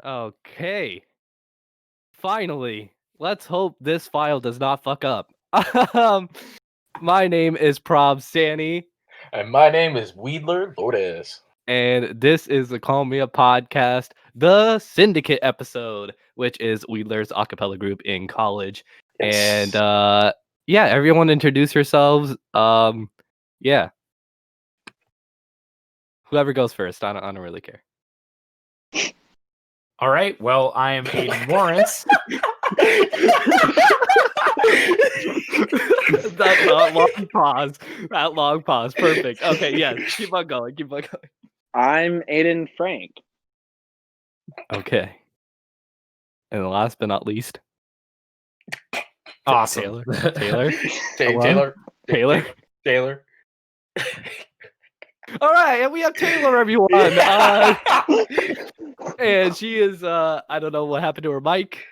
Okay. Finally. Let's hope this file does not fuck up. Um, my name is Prabh Sani, And my name is Wedler Lourdes. and this is the Call Me a Podcast, the Syndicate episode, which is Wheeler's a cappella group in college. Yes. And yeah, everyone introduce yourselves. Yeah. Whoever goes first, I don't really care. All right. Well, I am Aidan Morris. That long pause. That long pause. Perfect. Okay, yes. Keep on going. I'm Aidan Frank. Okay. And last but not least, Awesome. Taylor. Taylor. All right, and we have Taylor, everyone. And she is, I don't know what happened to her mic.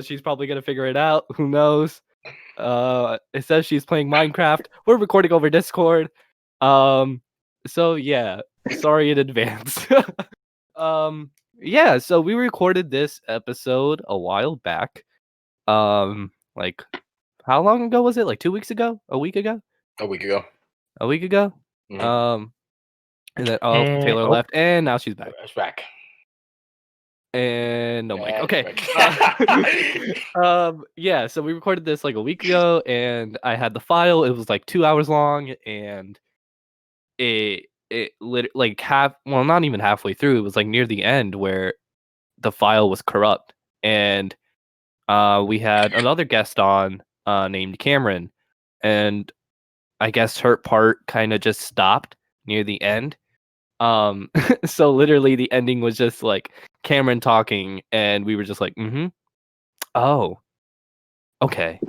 She's probably gonna figure it out. Who knows? It says she's playing Minecraft. We're recording over Discord. So yeah, sorry in advance. Yeah, so we recorded this episode a while back. Like, how long ago was it? Like 2 weeks ago? A week ago? A week ago. A week ago? Mhm. And then Taylor left, and now she's back. It's back. And no mic. And Okay. back. Yeah, so we recorded this like a week ago, and I had the file. It was like 2 hours long, and it like not even halfway through. It was like near the end where the file was corrupt, and we had another guest on named Cameron, and I guess her part kind of just stopped near the end. So literally the ending was just like Cameron talking, and we were just like, oh, okay.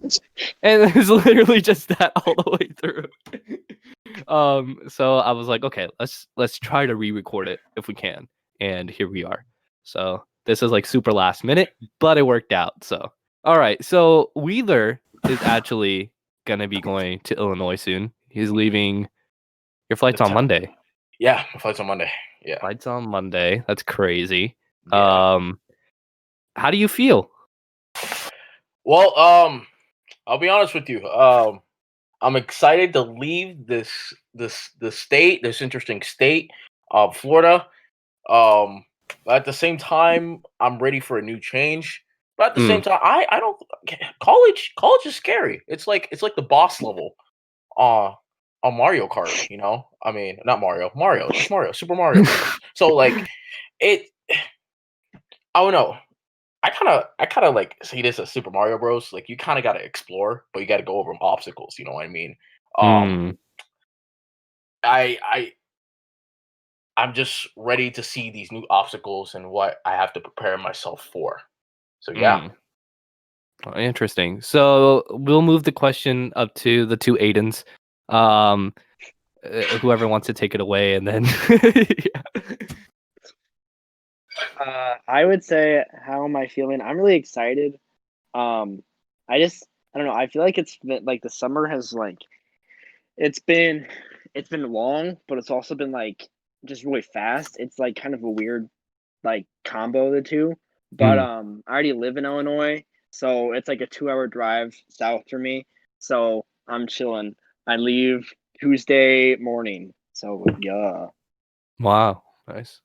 And it was literally just that all the way through. So I was like, okay, let's try to re-record it if we can. And here we are. So this is like super last minute, but it worked out. So all right. So Wheeler is actually gonna be going to Illinois soon. He's leaving. Your flight's on Monday. Yeah, my flight's on Monday. Yeah. Flight's on Monday. That's crazy. Yeah. How do you feel? Well, I'll be honest with you. I'm excited to leave this interesting state of Florida. But at the same time, I'm ready for a new change. But at the same time, I don't college is scary. It's like the boss level on Mario Kart, you know? I mean, not Mario, Super Mario. So like I don't know. I kind of like see this as Super Mario Bros. Like you kind of got to explore, but you got to go over obstacles. You know what I mean? I'm just ready to see these new obstacles and what I have to prepare myself for. So yeah. Interesting. So we'll move the question up to the two Aidens. Whoever wants to take it away, and then I would say, how am I feeling? I'm really excited. I don't know. I feel like it's been, like the summer has like it's been long, but it's also been like just really fast. It's like kind of a weird like combo of the two. But I already live in Illinois, so it's like a 2-hour drive south for me. So I'm chilling. I leave Tuesday morning. So yeah. Wow, nice.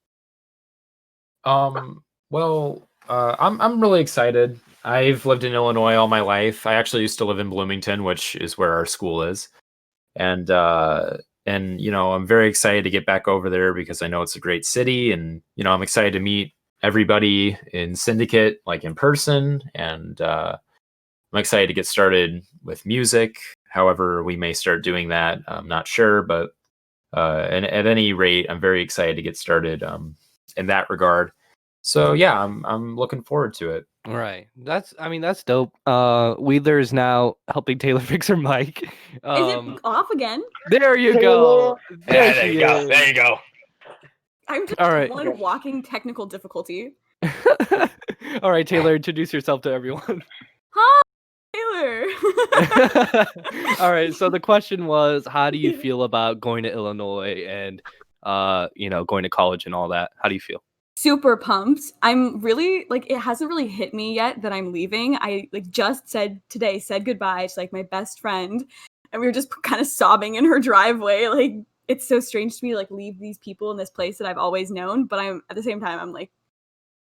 Well, I'm really excited. I've lived in Illinois all my life. I actually used to live in Bloomington, which is where our school is. And you know, I'm very excited to get back over there because I know it's a great city, and you know, I'm excited to meet everybody in Syndicate like in person, and I'm excited to get started with music. However, we may start doing that. I'm not sure, but and at any rate, I'm very excited to get started in that regard. So yeah, I'm looking forward to it. All right, that's dope. Wheeler is now helping Taylor fix her mic. Is it off again? There you go. There you go. There you go. I'm just All right. one walking technical difficulty. All right, Taylor, introduce yourself to everyone. Hi, Taylor. All right, so the question was, how do you feel about going to Illinois and you know, going to college and all that? How do you feel? super pumped. I'm really like it hasn't really hit me yet that I'm leaving. I like just said goodbye to like my best friend, and we were just kind of sobbing in her driveway. Like it's so strange to me to like leave these people in this place that I've always known, but I'm at the same time I'm like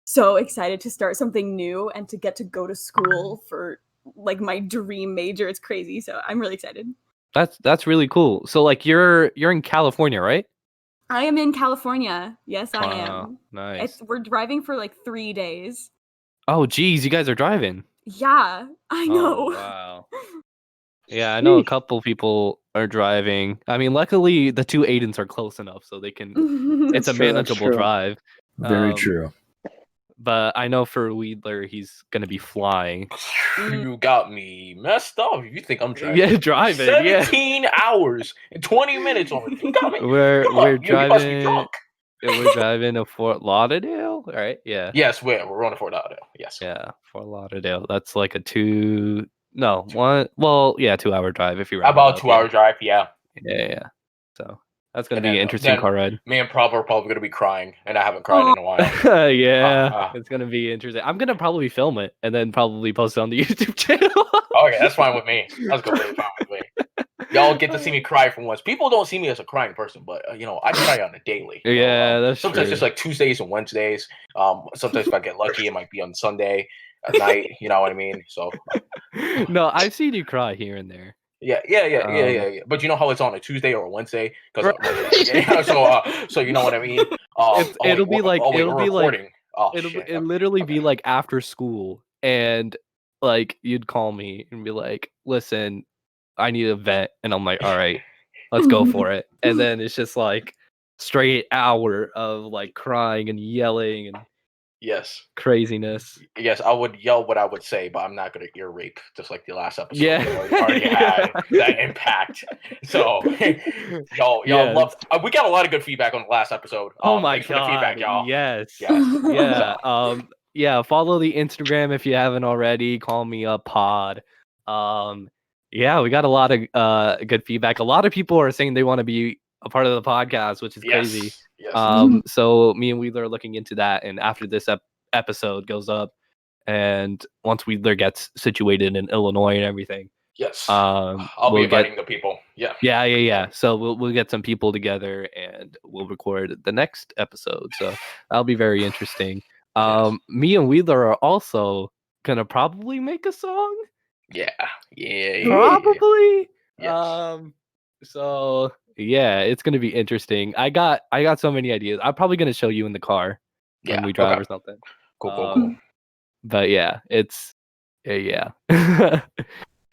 so excited to start something new and to get to go to school for like my dream major. It's crazy. So I'm really excited. That's really cool. So like you're in California, right? I am in California. Yes, I Wow, am. nice. We're driving for like 3 days. Oh, geez, you guys are driving. Yeah, I know. Oh, wow. Yeah, I know a couple people are driving. I mean, luckily the two Aidens are close enough so they can. It's a true, that's manageable true. drive. Very Um, true. But I know for Wedler, he's gonna be flying. You got me messed up. You think I'm driving? Yeah, driving. Yeah, 17 hours and 20 minutes on it. You got me. we're You must be driving. drunk. We're driving to Fort Lauderdale, right? Yeah. Yes, we're on a Fort Lauderdale. Yes. Yeah, Fort Lauderdale. That's like a 2-hour drive if you round it About up. 2 hour drive. Yeah. Yeah. So that's gonna And be an then, interesting car ride. me and Prabh are probably gonna be crying, and I haven't cried in a while. Yeah, it's gonna be interesting. I'm gonna probably film it and then probably post it on the YouTube channel. Okay, that's fine with me. That's completely fine with me. Y'all get to see me cry for once. People don't see me as a crying person, but I cry on a daily. Yeah, that's sometimes true. just like Tuesdays and Wednesdays. Sometimes if I get lucky, it might be on Sunday at night. You know what I mean? So No, I've seen you cry here and there. yeah. But you know how it's on a Tuesday or a Wednesday because so you know what I mean. It'll be like recording. it'll literally be like after school, and like you'd call me and be like, "Listen, I need a vet," and I'm like, "All right, let's go for it." And then it's just like straight hour of like crying and yelling and Yes. craziness. Yes, I would yell what I would say, but I'm not gonna ear rape, just like the last episode. Yeah. We already had that impact. So y'all Yes. love. We got a lot of good feedback on the last episode. Oh my thanks for the feedback, god! y'all. Yes. Yes. Yeah. Yeah. Follow the Instagram if you haven't already. Call me a pod. Yeah, we got a lot of good feedback. A lot of people are saying they want to be a part of the podcast, which is crazy. Yes. So me and Wheeler are looking into that, and after this episode goes up, and once Wheeler gets situated in Illinois and everything, Yes. I'll be inviting the people. Yeah. Yeah. So we'll get some people together and we'll record the next episode. So that'll be very interesting. Me and Wheeler are also gonna probably make a song. Yeah. Probably. Yes. So yeah, it's gonna be interesting. I got so many ideas. I'm probably gonna show you in the car when we drive or something. Cool. But yeah, it's yeah.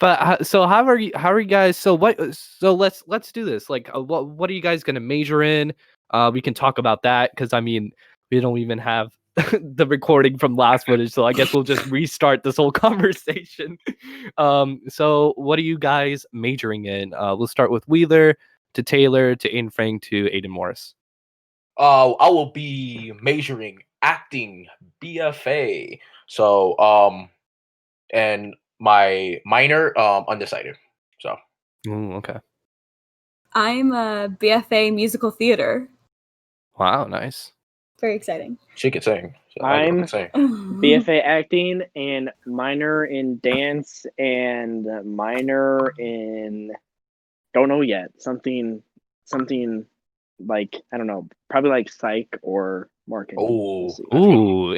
But so how are you guys? So let's do this. Like, what are you guys gonna major in? We can talk about that because I mean we don't even have the recording from last footage, so I guess we'll just restart this whole conversation. So what are you guys majoring in? We'll start with Wheeler to Taylor to Aidan Frank to Aidan Morris. I will be majoring acting BFA. So and my minor undecided. So Okay. I'm a BFA musical theater. Wow, nice. Very exciting. she could sing. So I'm sing. BFA acting and minor in dance and minor in don't know yet. Something like I don't know, probably like psych or marketing. We'll see.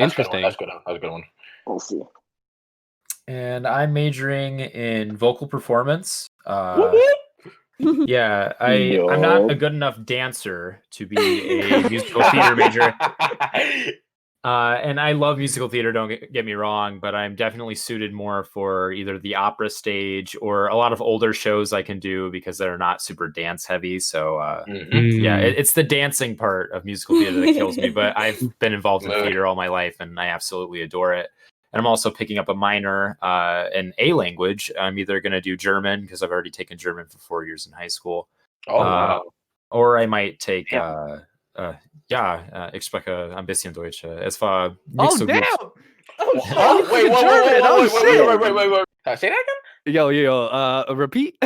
Interesting. That's a good one. We'll see. And I'm majoring in vocal performance. Yeah, I'm not a good enough dancer to be a musical theater major. And I love musical theater, don't get me wrong, but I'm definitely suited more for either the opera stage or a lot of older shows I can do because they're not super dance heavy. So yeah, it's the dancing part of musical theater that kills me, but I've been involved in theater all my life and I absolutely adore it. And I'm also picking up a minor in a language. I'm either going to do German because I've already taken German for 4 years in high school. Wow. Or I might take ich spreche ein bisschen Deutsch. Es war nicht so gut. Wait. Say that again? Yo, repeat.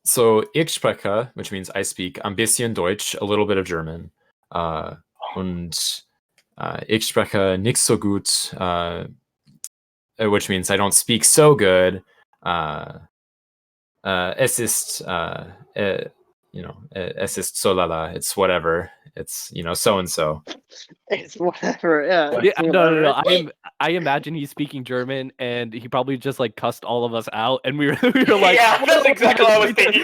So, ich spreche, which means I speak, ein bisschen Deutsch, a little bit of German. Und Ich spreche nicht so gut, which means I don't speak so good. Es ist, es ist so lala. It's whatever. It's, so and so. It's whatever. Yeah. Yeah, it's no. whatever. I imagine he's speaking German, and he probably just like cussed all of us out, and we were like, yeah, that's exactly what I was thinking.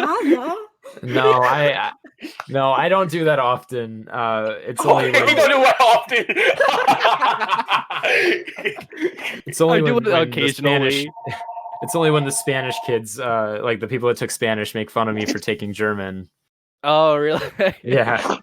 Oh yeah. No, I don't do that often. It's only You don't do it often. it's only I do when it the occasionally. Spanish, it's only when the Spanish kids, like the people that took Spanish, make fun of me for taking German. Oh, really? Yeah.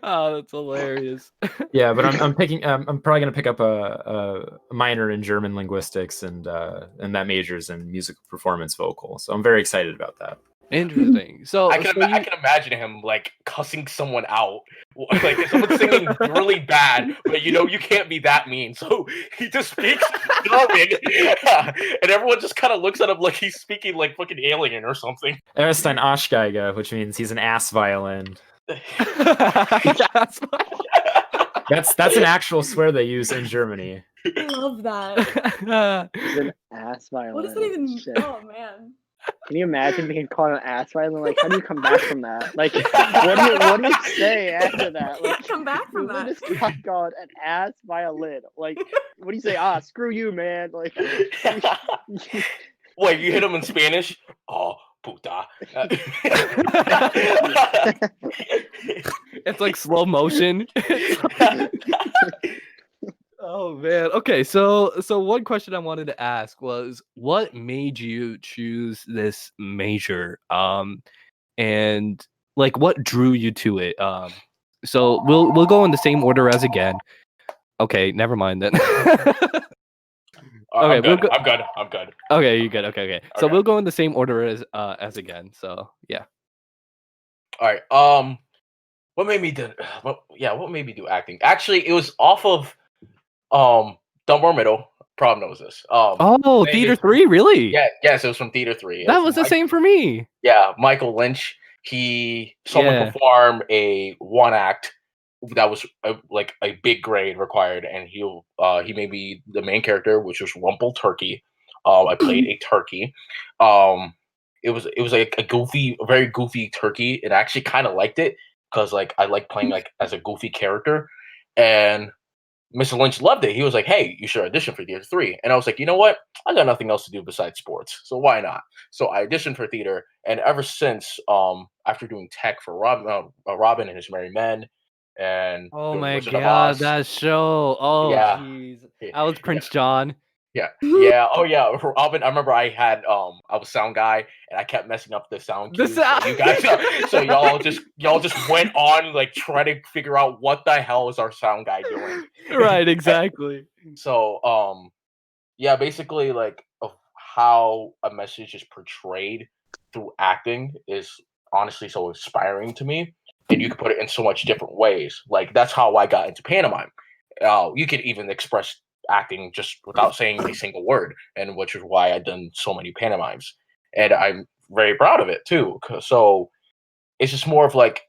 Oh, that's hilarious. Yeah, but I'm probably gonna pick up a minor in German linguistics, and that majors in musical performance vocal. So I'm very excited about that. Interesting. So I can imagine him like cussing someone out, like if someone's singing really bad, but you can't be that mean, so he just speaks German, and everyone just kind of looks at him like he's speaking like fucking alien or something. ist ein Arschgeige, which means he's an ass violin. That's That's an actual swear they use in Germany. I love that. It's an ass violin. What does that even? Shit. Oh man. Can you imagine being called an ass violin? Like, how do you come back from that? Like, what do you say after that? You Like, can't come back from that. You just got called an ass violin. Like, what do you say? Screw you, man. Like, Wait, you hit him in Spanish? Oh, puta. It's like slow motion. Oh man. Okay, so one question I wanted to ask was, what made you choose this major? And like what drew you to it? So we'll go in the same order as again. Okay, never mind then. Okay, Okay, we'll go- I'm good. Okay, you good. Okay. So Okay. we'll go in the same order as again. So yeah. All right. What made me do? What made me do acting? Actually, it was off of Dunbar Middle. Prabh knows this. Oh, Theater 3, really? Yeah, yes, it was from Theater 3. That was the same for me. Yeah, Michael Lynch. He saw me perform a one act that was like a big grade required, and he made me the main character, which was Rumple Turkey. I played a turkey. It was like a very goofy turkey, and I actually kind of liked it because like I like playing like as a goofy character, and Mr. Lynch loved it. He was like, "Hey, you should audition for Theater 3." And I was like, "You know what? I got nothing else to do besides sports, so why not?" So I auditioned for theater, and ever since, after doing tech for Robin and His Merry Men, and Oh doing my Wizard of god, Oz. that show. Oh Yeah. jeez. I was Prince John. Yeah. Oh yeah. For Robin, I remember I had I was sound guy, and I kept messing up the sound The cues. So you guys, so y'all just went on like trying to figure out what the hell is our sound guy doing. Right, exactly. So yeah, basically like of how a message is portrayed through acting is honestly so inspiring to me, and you can put it in so much different ways. Like that's how I got into pantomime. You could even express acting just without saying a single word, and which is why I've done so many pantomimes, and I'm very proud of it too. So it's just more of like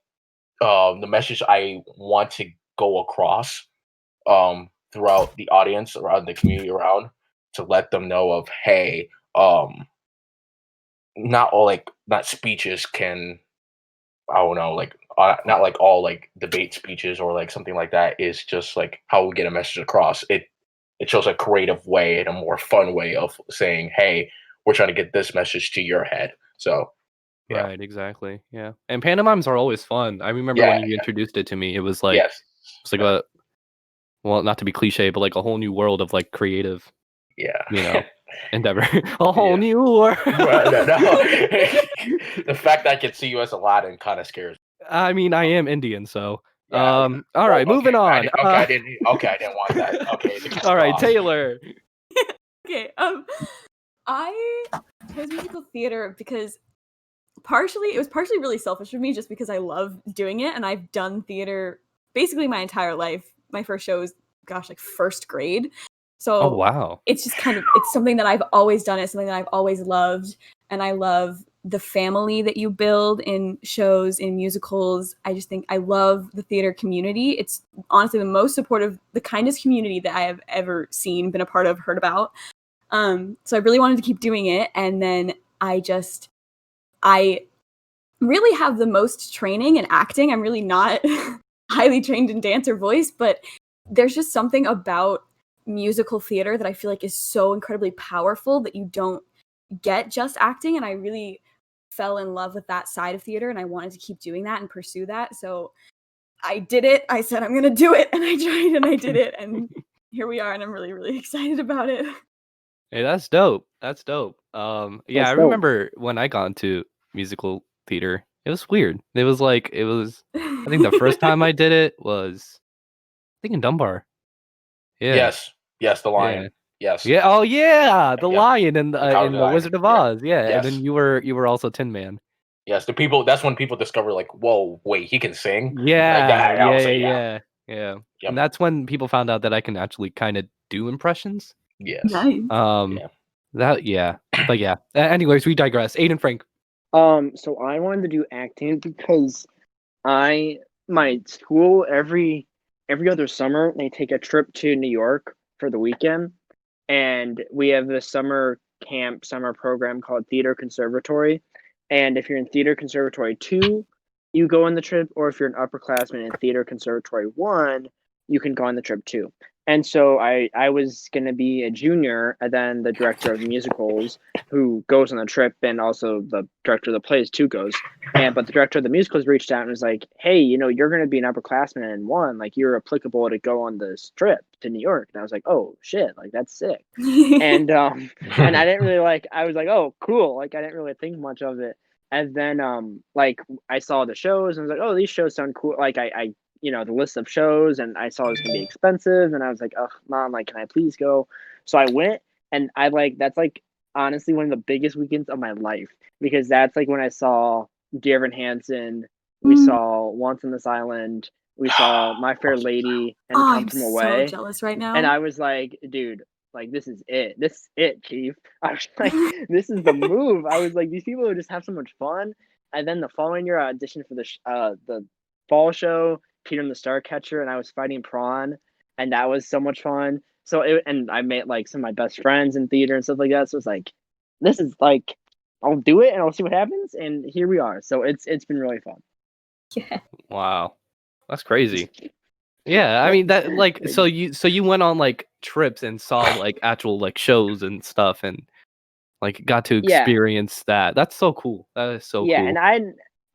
the message I want to go across throughout the audience, around the community around, to let them know of, hey, not speeches can, I don't know, like not like all like debate speeches or like something like that is just like how we get a message across. It shows a creative way and a more fun way of saying, hey, we're trying to get this message to your head. So yeah. Right, exactly. Yeah. And pantomimes are always fun. I remember when you introduced it to me, it was like it's like a, well, not to be cliche, but like a whole new world of like creative, endeavor. A whole new world. The fact that I can see you as Aladdin kind of scares me. I mean, I am Indian, so all right, moving on. I didn't want that. Okay. All right, Taylor. Okay. I chose musical theater because it was partially really selfish of me, just because I love doing it, and I've done theater basically my entire life. My first show was, like first grade. So oh wow, it's just it's something that I've always done. It's something that I've always loved, and I love the family that you build in shows, in musicals. I just think I love the theater community. It's honestly the most supportive, the kindest community that I have ever seen, been a part of, heard about. So I really wanted to keep doing it. And then I really have the most training in acting. I'm really not highly trained in dance or voice, but there's just something about musical theater that I feel like is so incredibly powerful that you don't get just acting. And I really fell in love with that side of theater, and I wanted to keep doing that and pursue that. So I did it. I said, I'm going to do it. And I tried and I did it. And here we are. And I'm really, really excited about it. Hey, that's dope. That's dope. Yeah, That's I dope. remember when I got into musical theater. It was weird. It was I think the first time I did it was, I think in Dunbar. Yeah. Yes, the Lion. Yeah. Yes. Yeah. Oh yeah, the Yeah. lion in The the Cowardly Lion. Wizard of Yeah. Oz. Yeah. And then Yes. you were also Tin Man. Yes, that's when people discover, like, whoa, wait, he can sing. Yeah. Like that, I would say, Yeah. Yep. And that's when people found out that I can actually kind of do impressions. Yes. Nice. Yeah. But yeah. Anyways, we digress. Aiden Frank. So I wanted to do acting because my school every other summer they take a trip to New York for the weekend, and we have this summer program called Theater Conservatory. And if you're in Theater Conservatory 2, you go on the trip, or if you're an upperclassman in Theater Conservatory 1, you can go on the trip too. And so I was going to be a junior, and then the director of musicals who goes on the trip, and also the director of the plays too goes. But the director of the musicals reached out and was like, hey, you're going to be an upperclassman in 1, like you're applicable to go on this trip to New York. And I was like, oh shit, like that's sick. And and I didn't really I was like, oh cool, like I didn't really think much of it. And then like I saw the shows and I was like, oh, these shows sound cool. Like I the list of shows, and I saw it was gonna be expensive, and I was like, oh mom, like can I please go? So I went, and that's like honestly one of the biggest weekends of my life, because that's like when I saw Dear Evan Hansen, we saw Once on This Island, we saw My Fair Lady, and Come I'm From Away. so jealous right now. And I was like, dude, like this is it. This is it, Chief. I was like, this is the move. I was like, these people would just have so much fun. And then the following year, I auditioned for the fall show, Peter and the Starcatcher, and I was fighting Prawn, and that was so much fun. And I met like some of my best friends in theater and stuff like that. So it's like, this is like, I'll do it and I'll see what happens. And here we are. So it's been really fun. Yeah. Wow. That's crazy. Yeah, I mean that so you went on like trips and saw like actual like shows and stuff, and like got to Yeah. experience that. That's so cool. That is so cool.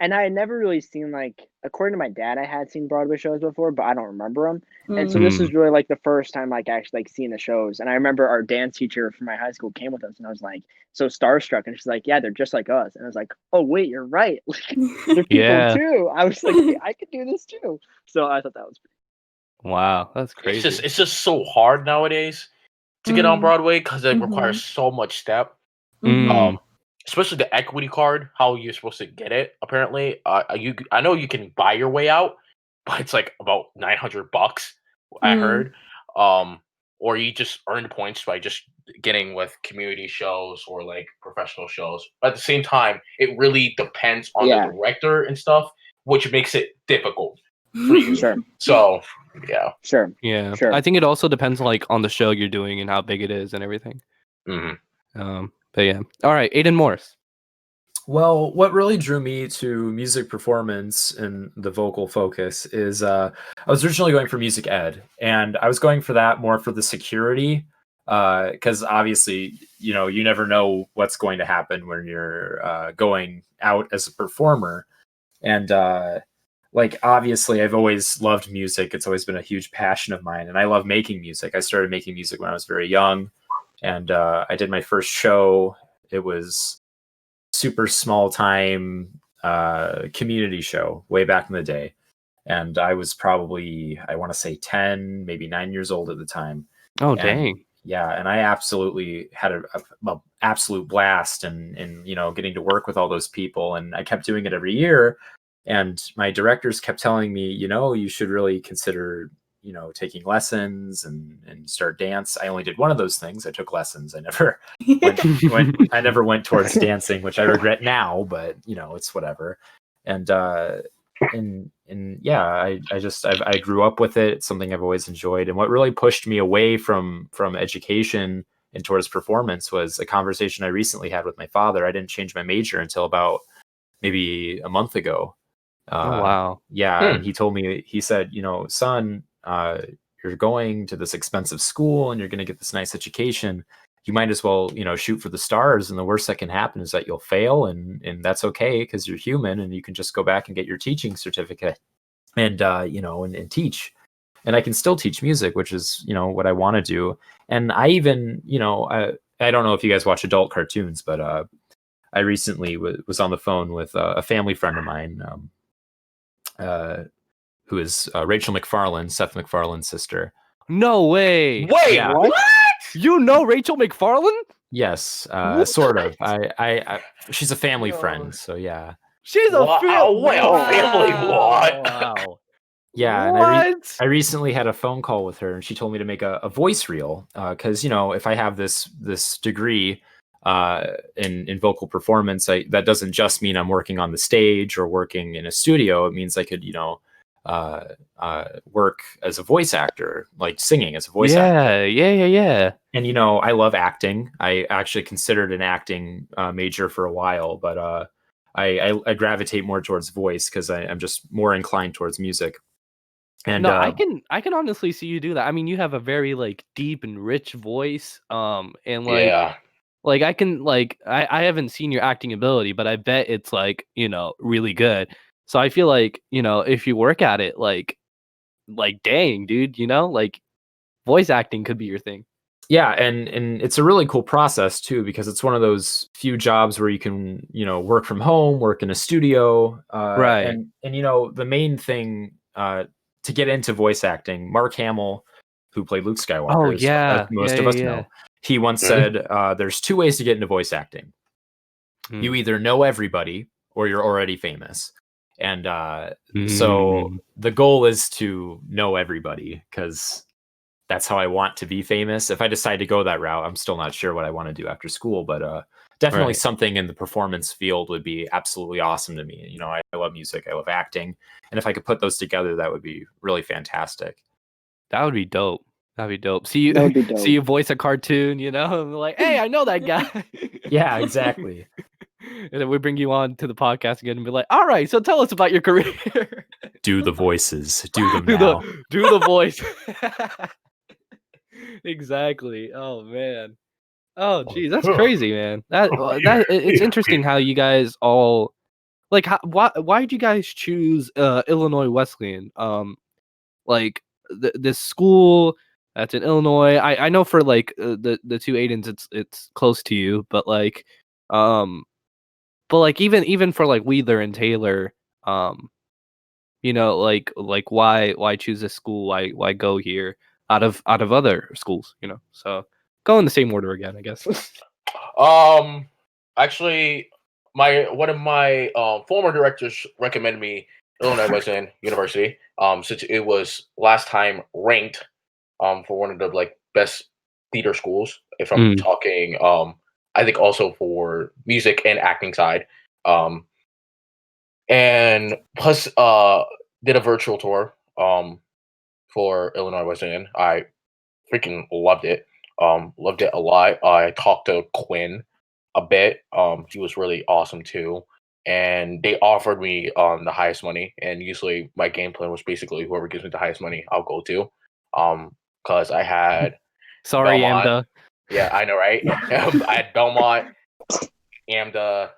And I had never really seen, like, according to my dad, I had seen Broadway shows before, but I don't remember them. And so this was really like the first time like actually like seeing the shows. And I remember our dance teacher from my high school came with us, and I was like so starstruck, and she's like, yeah, they're just like us. And I was like, oh wait, you're right. Like, they're people Yeah. too. I was like, yeah, I could do this too. So I thought that was Wow, that's crazy. It's just so hard nowadays to get on Broadway because it requires so much step. Especially the equity card, how you're supposed to get it. Apparently, I know you can buy your way out, but it's like about $900. I heard, or you just earn points by just getting with community shows or like professional shows. But at the same time, it really depends on the director and stuff, which makes it difficult for you. Sure. So yeah, Sure. I think it also depends like on the show you're doing and how big it is and everything. But yeah. All right, Aidan Morris. Well, what really drew me to music performance and the vocal focus is I was originally going for music ed, and I was going for that more for the security, because obviously, you never know what's going to happen when you're going out as a performer. And like, obviously, I've always loved music. It's always been a huge passion of mine, and I love making music. I started making music when I was very young. And I did my first show. It was super small time community show way back in the day. And I was probably, I want to say 10, maybe 9 years old at the time. Oh, dang. Yeah. And I absolutely had a absolute blast and getting to work with all those people. And I kept doing it every year. And my directors kept telling me, you should really consider, taking lessons and start dance. I only did one of those things. I took lessons. I never I never went towards dancing, which I regret now, but it's whatever. And yeah, I grew up with it. It's something I've always enjoyed. And what really pushed me away from education and towards performance was a conversation I recently had with my father. I didn't change my major until about maybe a month ago. Oh, wow. Yeah. And he told me, he said, son, you're going to this expensive school and you're going to get this nice education. You might as well, shoot for the stars. And the worst that can happen is that you'll fail. And that's okay, because you're human and you can just go back and get your teaching certificate and, and teach. And I can still teach music, which is, what I want to do. And I even, I don't know if you guys watch adult cartoons, but I recently was on the phone with a family friend of mine, who is Rachel McFarlane, Seth MacFarlane's sister. No way. Wait, Yeah. what? You know Rachel McFarlane? Yes, sort of. I she's a family friend, so yeah. She's a Wait, a family what? Wow. Yeah, What? and I recently had a phone call with her, and she told me to make a voice reel, because if I have this degree in vocal performance, that doesn't just mean I'm working on the stage or working in a studio. It means I could work as a voice actor, like singing as a voice actor. Yeah. And I love acting. I actually considered an acting major for a while, but I gravitate more towards voice because I'm just more inclined towards music. And no, I can honestly see you do that. I mean, you have a very deep and rich voice. And Yeah. I can I haven't seen your acting ability, but I bet it's really good. So I feel if you work at it, dang, dude, voice acting could be your thing. Yeah, and it's a really cool process too, because it's one of those few jobs where you can work from home, work in a studio, Right. And the main thing to get into voice acting, Mark Hamill, who played Luke Skywalker, as most of us know, he once said, "There's two ways to get into voice acting. You either know everybody or you're already famous." And so the goal is to know everybody, because that's how I want to be famous. If I decide to go that route, I'm still not sure what I want to do after school, but definitely something in the performance field would be absolutely awesome to me. I love music, I love acting, and if I could put those together, that would be really fantastic. That would be dope. That'd be dope. See you voice a cartoon, and like, hey, I know that guy. Yeah, exactly. And then we bring you on to the podcast again and be like, all right, so tell us about your career. Do the voices. Do them now. Do the voice. Exactly. Oh man. Oh geez, that's crazy, man. It's interesting how you guys all why did you guys choose Illinois Wesleyan? This school that's in Illinois. I know for the two Aidens, it's close to you, but even for Wheeler and Taylor, why choose this school? Why go here out of other schools? So go in the same order again, I guess. Actually, one of my former directors recommended me Illinois Wesleyan University. Since it was last time ranked for one of the best theater schools. If I'm talking, I think also for music and acting side. And plus did a virtual tour for Illinois Wesleyan. I freaking loved it. Loved it a lot. I talked to Quinn a bit. He was really awesome too. And they offered me the highest money. And usually my game plan was basically whoever gives me the highest money, I'll go to. Because I had sorry, Belmont. AMDA. Yeah, I know, right? I had Belmont, AMDA,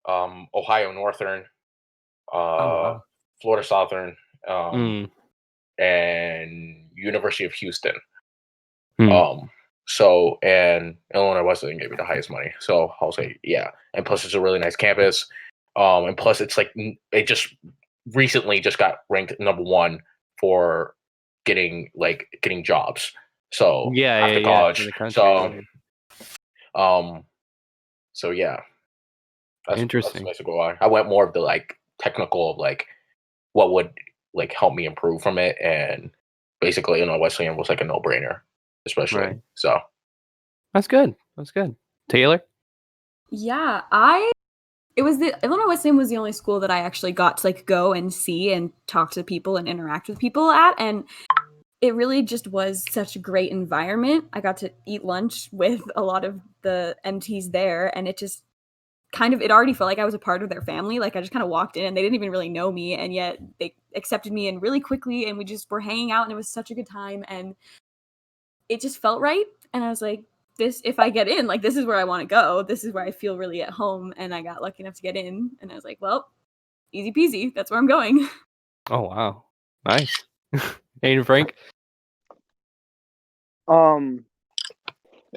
Ohio Northern, Florida Southern, and University of Houston. So, and Illinois Wesleyan gave me the highest money. So I'll say, yeah. And plus it's a really nice campus. And plus it's it just recently just got ranked number 1 for getting jobs. So after college. In the country, So yeah. That's interesting. That's basically why. I went more of the technical of what would help me improve from it, and basically Illinois Wesleyan was like a no-brainer, especially. Right. So That's good. That's good. Taylor? Yeah, Illinois Wesleyan was the only school that I actually got to like go and see and talk to people and interact with people at, and it really just was such a great environment. I got to eat lunch with a lot of the MTs there, and it just it already felt like I was a part of their family. Like I just kind of walked in and they didn't even really know me, and yet they accepted me in really quickly, and we just were hanging out, and it was such a good time, and it just felt right. And I was like, if I get in, like this is where I want to go. This is where I feel really at home, and I got lucky enough to get in, and I was like, well, easy peasy. That's where I'm going. Oh, wow. Nice. Aidan, Frank?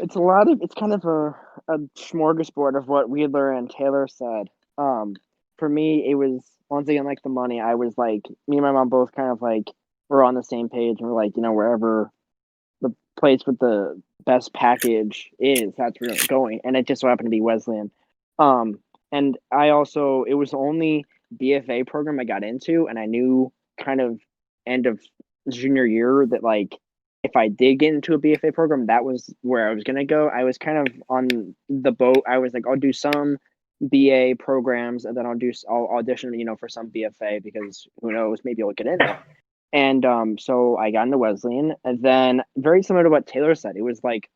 It's kind of a smorgasbord of what Wheeler and Taylor said. For me, it was once again like the money. I was like, me and my mom both kind of like were on the same page, and we're like, wherever the place with the best package is, that's where we're going. And it just so happened to be Wesleyan. And I also, it was the only BFA program I got into, and I knew kind of end of junior year that like if I did get into a BFA program, that was where I was gonna go. I was kind of on the boat. I was like, I'll do some BA programs, and then I'll audition, for some BFA, because who knows, maybe I'll get in there. And so I got into Wesleyan, and then very similar to what Taylor said, it was like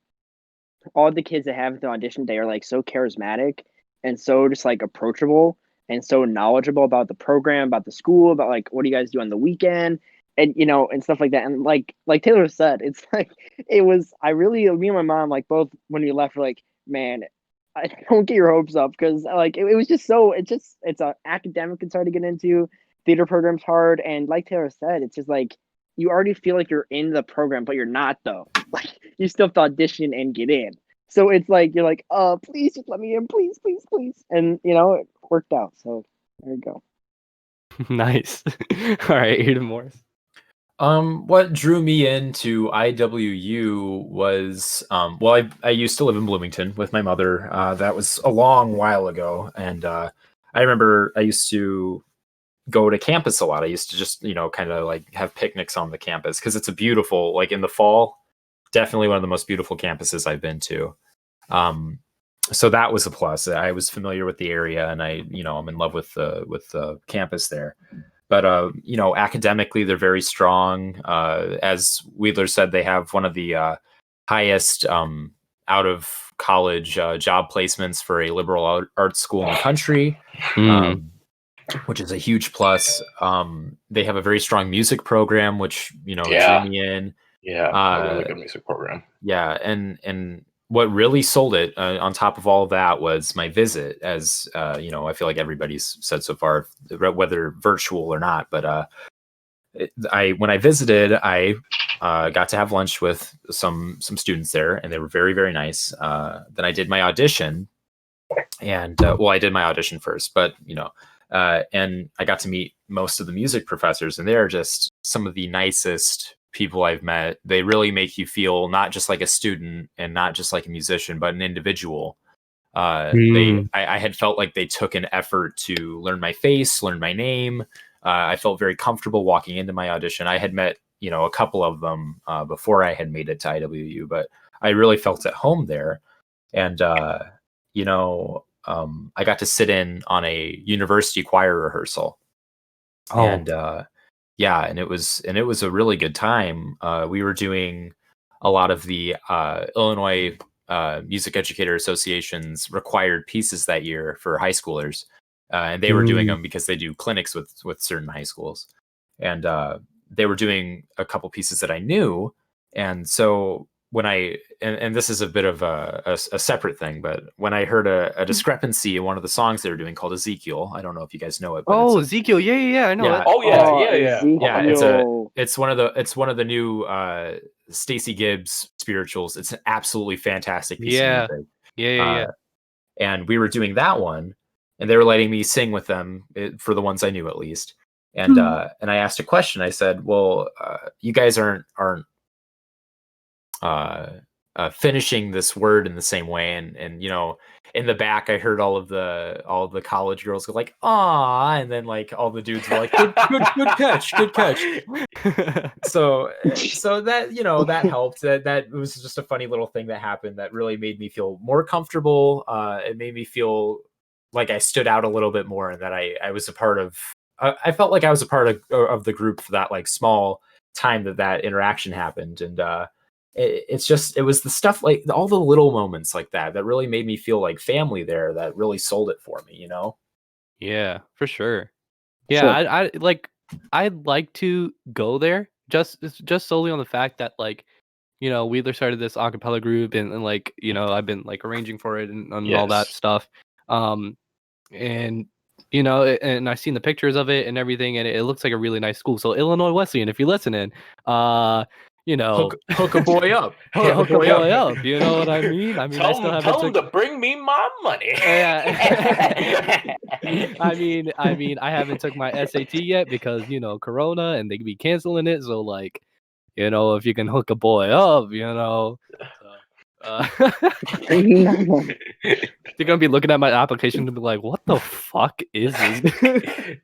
all the kids that have the audition day are like so charismatic and so just like approachable and so knowledgeable about the program, about the school, about like what do you guys do on the weekend, and and stuff like that. And like Taylor said, it's like me and my mom, like both when we left, were like, man, I don't get your hopes up, because like it was just so it's an academic it's hard to get into. Theater program's hard, and like Taylor said, it's just like you already feel like you're in the program, but you're not though. Like you still have to audition and get in. So it's like you're like, please just let me in, please, please, please. And it worked out. So there you go. Nice. All right, Aidan Morris. What drew me into IWU was, I used to live in Bloomington with my mother. That was a long while ago. And I remember I used to go to campus a lot. I used to just, kind of like have picnics on the campus, because it's a beautiful, like in the fall, definitely one of the most beautiful campuses I've been to. So that was a plus. I was familiar with the area, and I'm in love with the campus there. But academically, they're very strong. As Wheeler said, they have one of the highest out of college job placements for a liberal arts school in the country, which is a huge plus. They have a very strong music program, which drew me in. Yeah, a really good music program. Yeah, and what really sold it, on top of all of that, was my visit. As I feel like everybody's said so far, whether virtual or not. But when I visited, I got to have lunch with some students there, and they were very, very nice. Then I did my audition, and I did my audition first, but and I got to meet most of the music professors, and they're just some of the nicest people I've met. They really make you feel not just like a student and not just like a musician, but an individual. I had felt like they took an effort to learn my face, learn my name. I felt very comfortable walking into my audition. I had met, a couple of them before I had made it to IWU, but I really felt at home there. And, I got to sit in on a university choir rehearsal. Oh. And, and it was a really good time. We were doing a lot of the Illinois Music Educator Association's required pieces that year for high schoolers, and they were doing them because they do clinics with certain high schools, and they were doing a couple pieces that I knew. And so when and this is a bit of a separate thing, but when I heard a discrepancy in one of the songs they were doing called Ezekiel, I don't know if you guys know it. But Ezekiel, yeah, I know that. Oh yeah. Ezekiel. It's one of the new Stacey Gibbs spirituals. It's an absolutely fantastic piece of music. Yeah. And we were doing that one, and they were letting me sing with them for the ones I knew, at least. And and I asked a question. I said, "Well, you guys aren't finishing this word in the same way, and you know, in the back I heard all of the college girls go like "ah," and then like all the dudes were like good catch, good catch. So that, you know, that helped. That was just a funny little thing that happened that really made me feel more comfortable. It made me feel like I stood out a little bit more, and that I was a part of. I felt like I was a part of the group for that like small time that interaction happened, and it was the stuff like all the little moments like that really made me feel like family there. That really sold it for me, you know. Yeah, for sure. Yeah, Sure. I'd like to go there just solely on the fact that, like, you know, Wheeler started this a cappella group, and like, you know, I've been like arranging for it and all that Yes. stuff. And you know, and I've seen the pictures of it and everything, and it looks like a really nice school. So Illinois Wesleyan, if you're listening, you know, Hook a boy up. hook a boy up. You know what I mean? I Tell him to bring me my money. Yeah. I mean, I haven't took my SAT yet because, you know, Corona, and they could be canceling it. So, like, you know, if you can hook a boy up, you know, No. they're gonna be looking at my application to be like, "What the fuck is this?"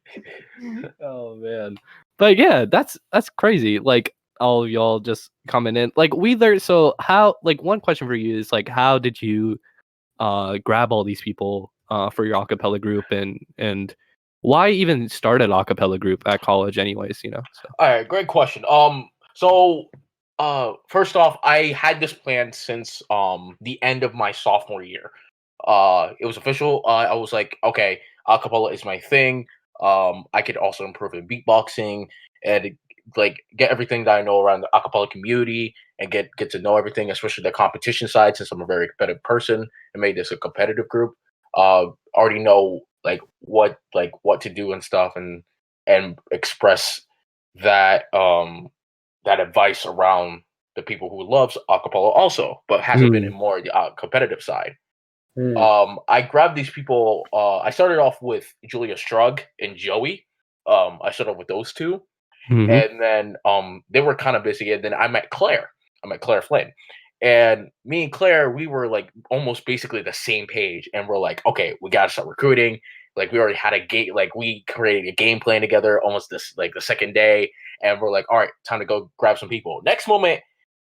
Oh man, but yeah, that's crazy. Like, all of y'all just coming in, like, Wheeler. So how? Like, one question for you is, like, how did you grab all these people for your a cappella group, and why even start an a cappella group at college anyways, you know? So All right, great question. So first off, I had this plan since the end of my sophomore year. It was official. I was like, okay, acapella is my thing. I could also improve in beatboxing and like get everything that I know around the acapella community and get to know everything, especially the competition side, since I'm a very competitive person and made this a competitive group. Already know what to do and stuff, and express that that advice around the people who loves acapella also, but hasn't been in more the competitive side. I grabbed these people. I started off with Julia Strug and Joey. I started off with those two, Mhm. and then they were kind of busy. And then I met Claire. I met Claire Flynn, and me and Claire, we were like almost basically the same page, and we're like, okay, we gotta start recruiting. Like we already had a game, like we created a game plan together almost this like the second day, and we're like, all right, time to go grab some people. Next moment,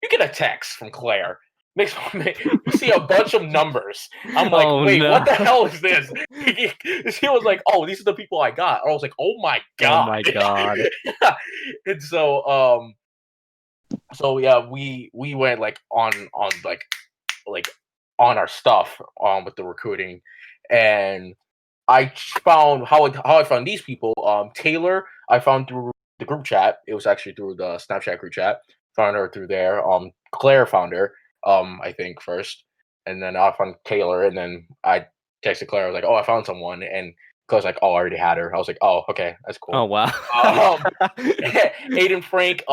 you get a text from Claire. Next moment, you see a bunch of numbers. I'm like, Oh wait, no! what the hell is this? He was like, oh, these are the people I got. I was like, oh my Oh god. my god! And so yeah, we went like on like on our stuff with the recruiting, and I found how I found these people. Taylor, I found through the group chat. It was actually through the Snapchat group chat. Found her through there. Claire found her. I think first, and then I found Taylor, and then I texted Claire. I was like, "Oh, I found someone," and Claire's like, "Oh, I already had her." I was like, "Oh, okay, that's Oh cool." wow! Aidan Frank.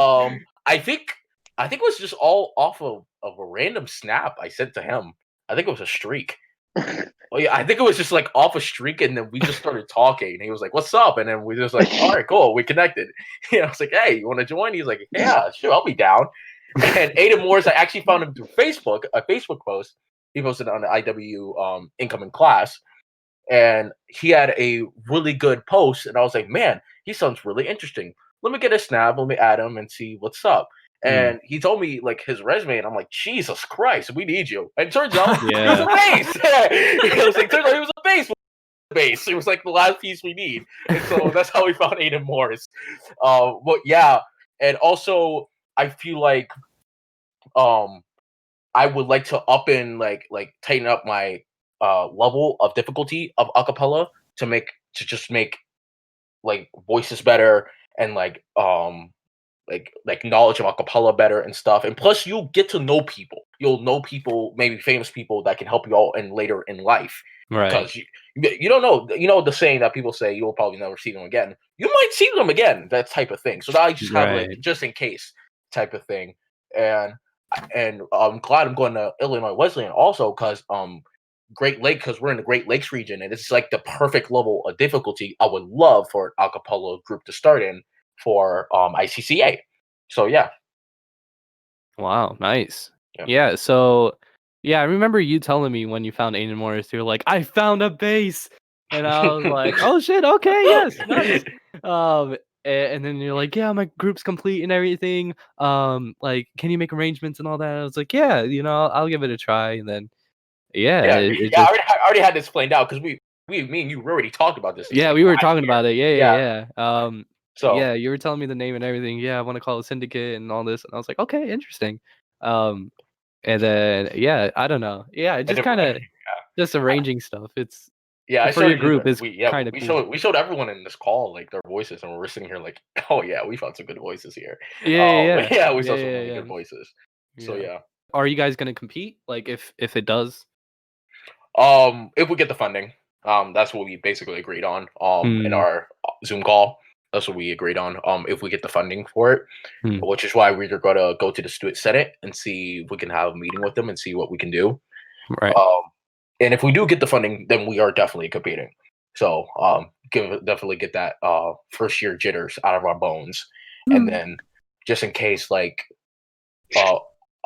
I think it was just all off of a random snap I sent to him. I think it was a streak. Well, yeah, I think it was just like off a streak, and then we just started talking. And he was like, "What's up?" And then we just like, "All right, cool, we connected." I was like, "Hey, you want to join?" He's like, "Yeah, sure, I'll be down." And Aidan Morris, I actually found him through Facebook, a Facebook post. He posted on the IW incoming class, and he had a really good post. And I was like, "Man, he sounds really interesting. Let me get a snap. Let me add him and see what's up." And he told me like his resume, and I'm like, Jesus Christ, we need you. And it turns out he was a bass. It was like, turns out he was a bass. It was like the last piece we need. And so that's how we found Aidan Morris. But yeah, and also I feel like um I would like to up and like tighten up my level of difficulty of acapella to just make like voices better and like knowledge of acapella better and stuff. And plus you'll get to know people. You'll know people, maybe famous people that can help you out in later in life. Right. Because you don't know, you know the saying that people say you'll probably never see them again. You might see them again, that type of thing. So that I just have like Right. just in case type of thing. And I'm glad I'm going to Illinois Wesleyan also because Great Lake, because we're in the Great Lakes region and it's like the perfect level of difficulty I would love for an a cappella group to start in for ICCA. So yeah. Wow. Nice. Yeah. So, yeah, I remember you telling me when you found Aidan Morris, you were like, "I found a bass," and I was like, "Oh shit, okay, yes, nice." And then you're like, "Yeah, my group's complete and everything. Like, can you make arrangements and all that?" I was like, "Yeah, I'll give it a try." And then, yeah, Yeah, it I just, already had this planned out because me and you already talked about this. yeah, Like we were last talking year. about it. Yeah, Yeah. yeah, yeah. So Yeah, you were telling me the name and everything. Yeah, I want to call it Syndicate and all this, and I was like, okay, interesting. Um, and then yeah, I don't know. Yeah, it and just then, kind of just arranging stuff. It's I for your showed you group is kind of we cool. showed everyone in this call like their voices, and we're sitting here like, oh yeah, we found some good voices here. Yeah, yeah, yeah, Yeah, we yeah, saw some yeah, really yeah. good voices. So Yeah. yeah. Are you guys gonna compete? Like if it does? If we get the funding, that's what we basically agreed on. In Hmm. our Zoom call, that's what we agreed on. If we get the funding for it, Hmm. which is why we're gonna go to the student senate and see if we can have a meeting with them and see what we can do. Right. Um, and if we do get the funding, then we are definitely competing. So definitely get that first year jitters out of our bones, and Hmm. then just in case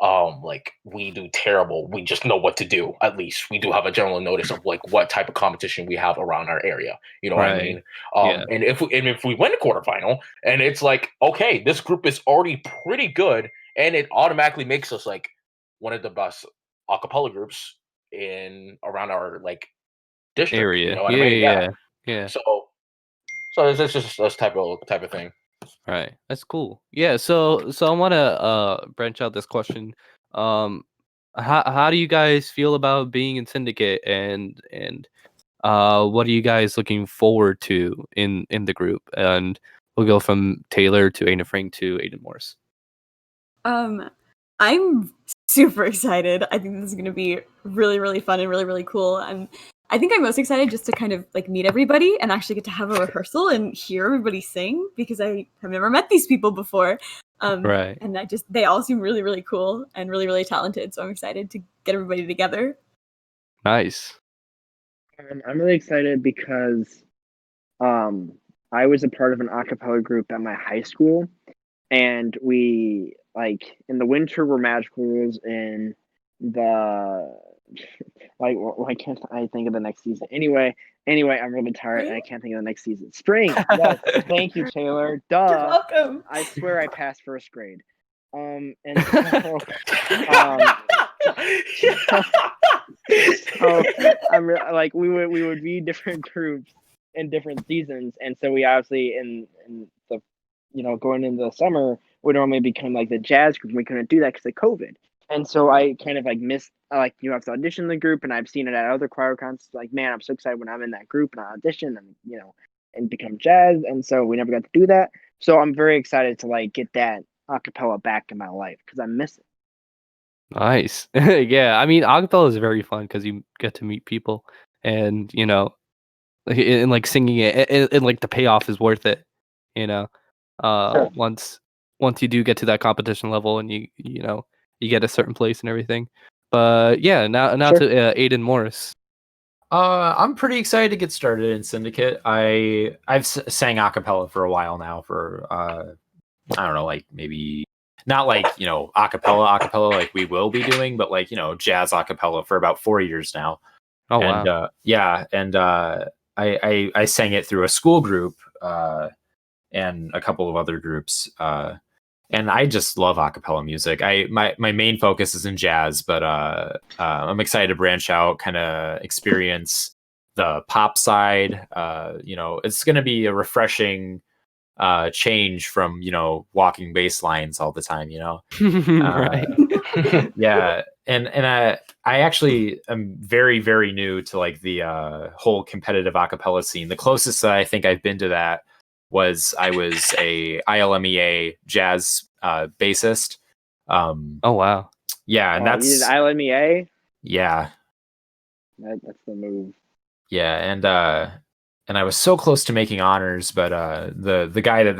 uh like we do terrible, we just know what to do. At least we do have a general notice of like what type of competition we have around our area. You know what I Right. mean? Yeah. And if we win a quarterfinal and it's like, okay, this group is already pretty good, and it automatically makes us like one of the best a cappella groups in around our like district. You Area. know what I Yeah, mean? yeah, Yeah. yeah. Yeah. So it's just this type of thing. Right. That's cool. Yeah, so I want to branch out this question. Um how do you guys feel about being in Syndicate and what are you guys looking forward to in the group? And we'll go from Taylor to Aina Frank to Aidan Morris. I'm super excited. I think this is going to be really, really fun and really, really cool. And I think I'm most excited just to kind of like meet everybody and actually get to have a rehearsal and hear everybody sing because I have never met these people before. Right. And they all seem really, really cool and really, really talented. So I'm excited to get everybody together. Nice. I'm really excited because um, I was a part of an a cappella group at my high school, and we like in the winter were magical rules, in the why can't I think of the next season? Anyway, I'm really tired and I can't think of the next season. Spring. Yes. Thank you, Taylor. You're Duh. welcome. I swear I passed first grade. And so, um, so like we would be different groups in different seasons, and so we obviously in the going into the summer would normally become like the jazz group. We couldn't do that because of COVID, and so I kind of like missed like you have to audition the group, and I've seen it at other choir concerts. Like man, I'm so excited when I'm in that group and I audition and and become jazz, and so we never got to do that. So I'm very excited to like get that a cappella back in my life because I miss it. Nice. Yeah, I mean, acapella is very fun because you get to meet people, and and like singing it, and like the payoff is worth it. You know, Sure. once you do get to that competition level, and you get a certain place and everything. But yeah, now Sure. to Aidan Morris. I'm pretty excited to get started in Syndicate. I've sang a cappella for a while now. For I don't know, like maybe not like a cappella like we will be doing, but like jazz a cappella for about 4 years now. Oh And wow. yeah, and I sang it through a school group and a couple of other groups. And I just love a cappella music. My main focus is in jazz, but I'm excited to branch out, kind of experience the pop side. It's going to be a refreshing change from walking bass lines all the time. Right. Yeah, and I actually am very, very new to like the whole competitive a cappella scene. The closest that I think I've been to that was I was a ILMEA jazz bassist. Oh wow. Yeah, and You did ILMEA. yeah, That's the move. yeah, and I was so close to making honors, but the guy that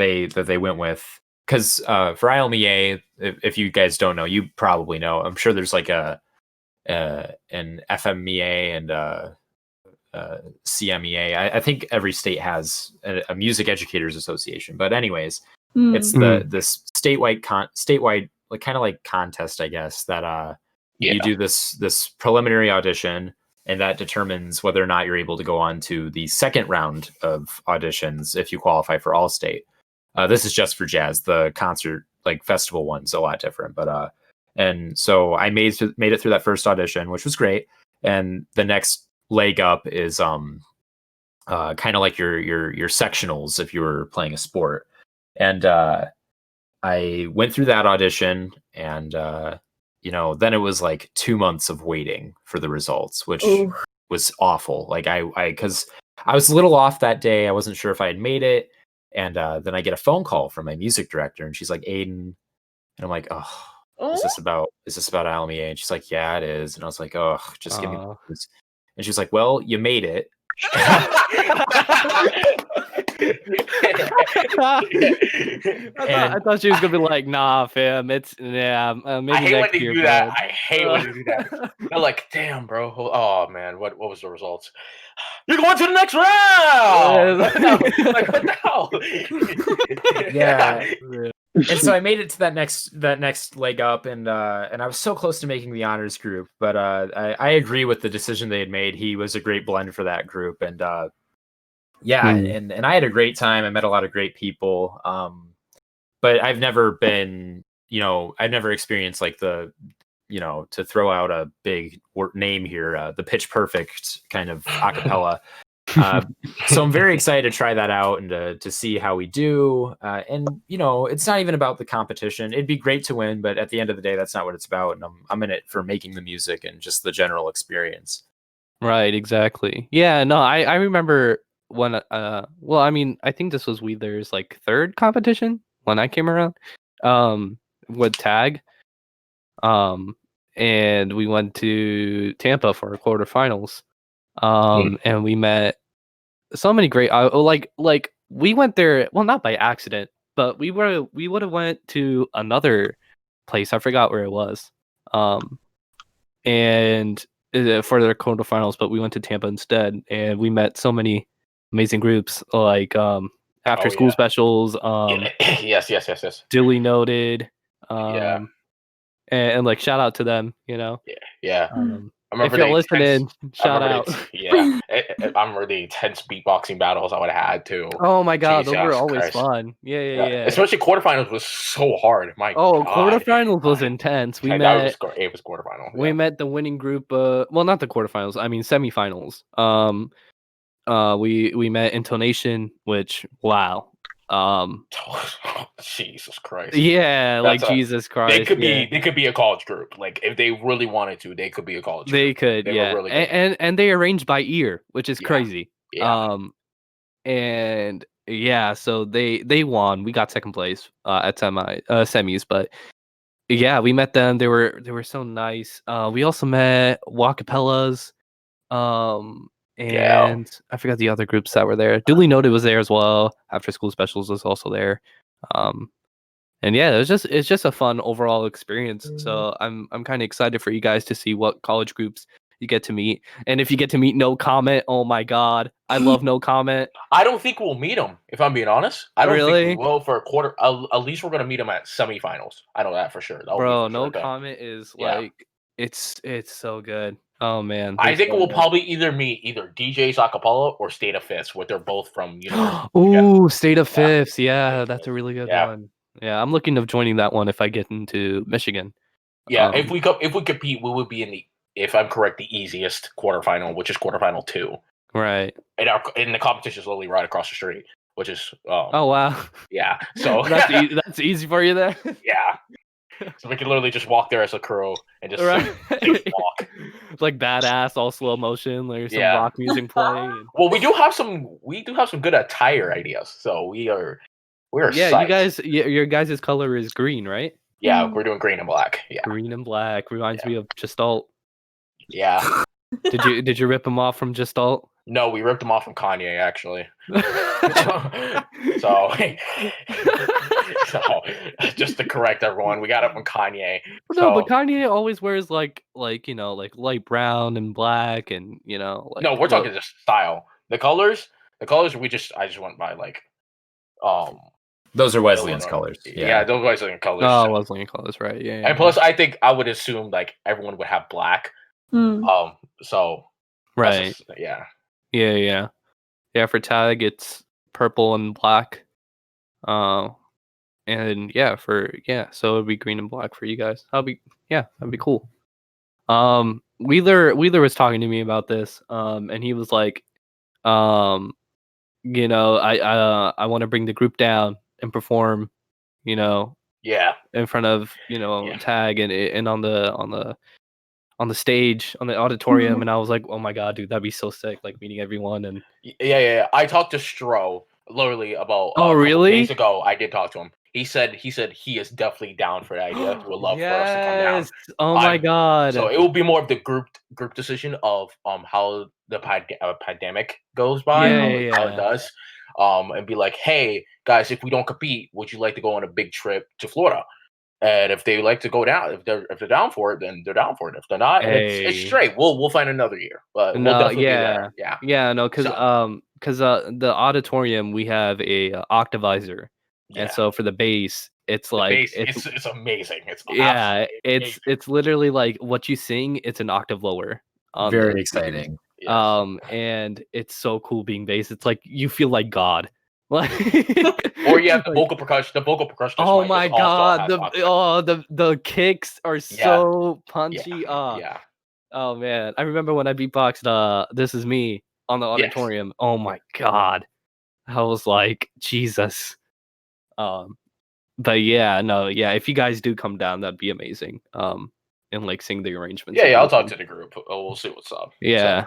they went with, because for ILMEA, if you guys don't know, you probably know. I'm sure there's like an FMEA and CMEA. I think every state has a music educators association, but anyways, it's Mm. this statewide like kind of like contest, I guess, that Yeah. you do this preliminary audition, and that determines whether or not you're able to go on to the second round of auditions if you qualify for All-State. This is just for jazz. The concert, like festival one's a lot different, but and so I made it through that first audition, which was great. And the next leg up is kind of like your sectionals if you were playing a sport. And I went through that audition, and then it was like 2 months of waiting for the results, which was awful. Like because I was a little off that day. I wasn't sure if I had made it. And then I get a phone call from my music director, and she's like, Aidan. And I'm like, oh, is this about LMEA? And she's like, yeah, it is. And I was like, oh, just give me this. And she was like, well, you made it. I thought she was gonna be like, nah, fam, it's maybe I hate when next they year, do that. bro. I hate when they do that. They're like, damn, bro. Oh man, what was the results? You're going to the next round. Like, what the hell? Yeah. And so I made it to that next leg up, and I was so close to making the honors group, but I agree with the decision they had made. He was a great blend for that group, and and I had a great time. I met a lot of great people, but I've never been, I've never experienced like the, to throw out a big name here, the Pitch Perfect kind of a cappella. So I'm very excited to try that out and to see how we do. And it's not even about the competition. It'd be great to win, but at the end of the day, that's not what it's about. And I'm in it for making the music and just the general experience. Right, exactly. Yeah, no, I remember when well, I mean, I think this was Wheeler's like third competition when I came around with tag. And we went to Tampa for our quarterfinals. And we met so many great like we went there, well, not by accident, but we would have went to another place. I forgot where it was. And for their quarterfinals, but we went to Tampa instead, and we met so many amazing groups like after school specials. Yes. Duly noted. Yeah. And like shout out to them, Yeah. I remember if you're listening, shout out. I remember the intense beatboxing battles I would have had too. Oh my god, those were Jesus always Christ. fun. Yeah. Especially quarterfinals was so hard. My God. Quarterfinals was intense. It was quarterfinal. We met the winning group. Well, not the quarterfinals. I mean semifinals. We met Intonation, which wow. Jesus Christ. Yeah, like Jesus Christ. They could be a college group. Like if they really wanted to, they could be a college they group. Could, they yeah. were really and they arranged by ear, which is crazy. Yeah. And yeah, so they won. We got second place at semis, but yeah, we met them. They were so nice. We also met A Capellas. And I forgot the other groups that were there. Duly Noted was there as well. After School Specials was also there. And yeah, it's just a fun overall experience. So I'm kind of excited for you guys to see what college groups you get to meet. And if you get to meet No Comment, oh my god, I love No Comment. I don't think we'll meet them, if I'm being honest. I don't think we will for a quarter. At least we're gonna meet them at semifinals. I know that for sure. Bro, No Comment is like it's so good. Oh man, I think we'll probably either meet DJ's A Cappella or State of Fifths, what they're both from University. Ooh, State of Fifths. Yeah, that's a really good one. Yeah, I'm looking of joining that one if I get into Michigan. Yeah, if we compete, we would be in the, if I'm correct, the easiest quarterfinal, which is quarterfinal 2. Right. And the competition is literally right across the street, which is oh wow. Yeah. So that's easy for you there. Yeah. So we can literally just walk there as a crew and just walk. It's like badass, all slow motion. There's some rock music playing. Well, we do have some good attire ideas. So we're yeah, psyched. you guys, your guys' color is green, right? Yeah, we're doing green and black. Yeah, green and black reminds me of Gestalt. Yeah. Did you rip him off from Gestalt? No, we ripped him off from Kanye actually. so just to correct everyone, we got it from Kanye. No, but Kanye always wears like light brown and black and no, we're talking just style. The colors I just went by like Those are Wesleyan's Illinois. colors. Yeah, those Wesleyan colors. Oh, Wesleyan colors, right? Yeah. And plus, I think I would assume like everyone would have black. Mm. So right. Yeah. For tag, it's purple and black. And so it'd be green and black for you guys. That'd be cool. Wheeler was talking to me about this. And he was like, I want to bring the group down and perform, Yeah. in front of tag and on the stage, on the auditorium. And I was like, oh my god, dude, that'd be so sick, like meeting everyone. And yeah. I talked to Stro literally about oh a couple really days ago. I did talk to him. He said he is definitely down for the idea. He would love for us to come down. Oh my god. So it will be more of the group decision of how the pandemic goes by, how it does. And be like, hey guys, if we don't compete, would you like to go on a big trip to Florida? And if they like to go down, if they're down for it, then they're down for it. If they're not, it's straight. We'll find another year, but we'll definitely be there. Yeah, no, because the auditorium, we have a octavizer, and so for the bass, it's like it's amazing. It's literally like what you sing. It's an octave lower. Very exciting. Yes. And it's so cool being bass. It's like you feel like God. Like, or you have the vocal percussion. The vocal percussion. Oh my god! The kicks are so punchy. Yeah. Oh man, I remember when I beatboxed "This Is Me" on the auditorium. Yes. Oh my god, I was like, Jesus. But if you guys do come down, that'd be amazing. And like sing the arrangements. Yeah, I'll talk to the group. We'll see what's up. Yeah.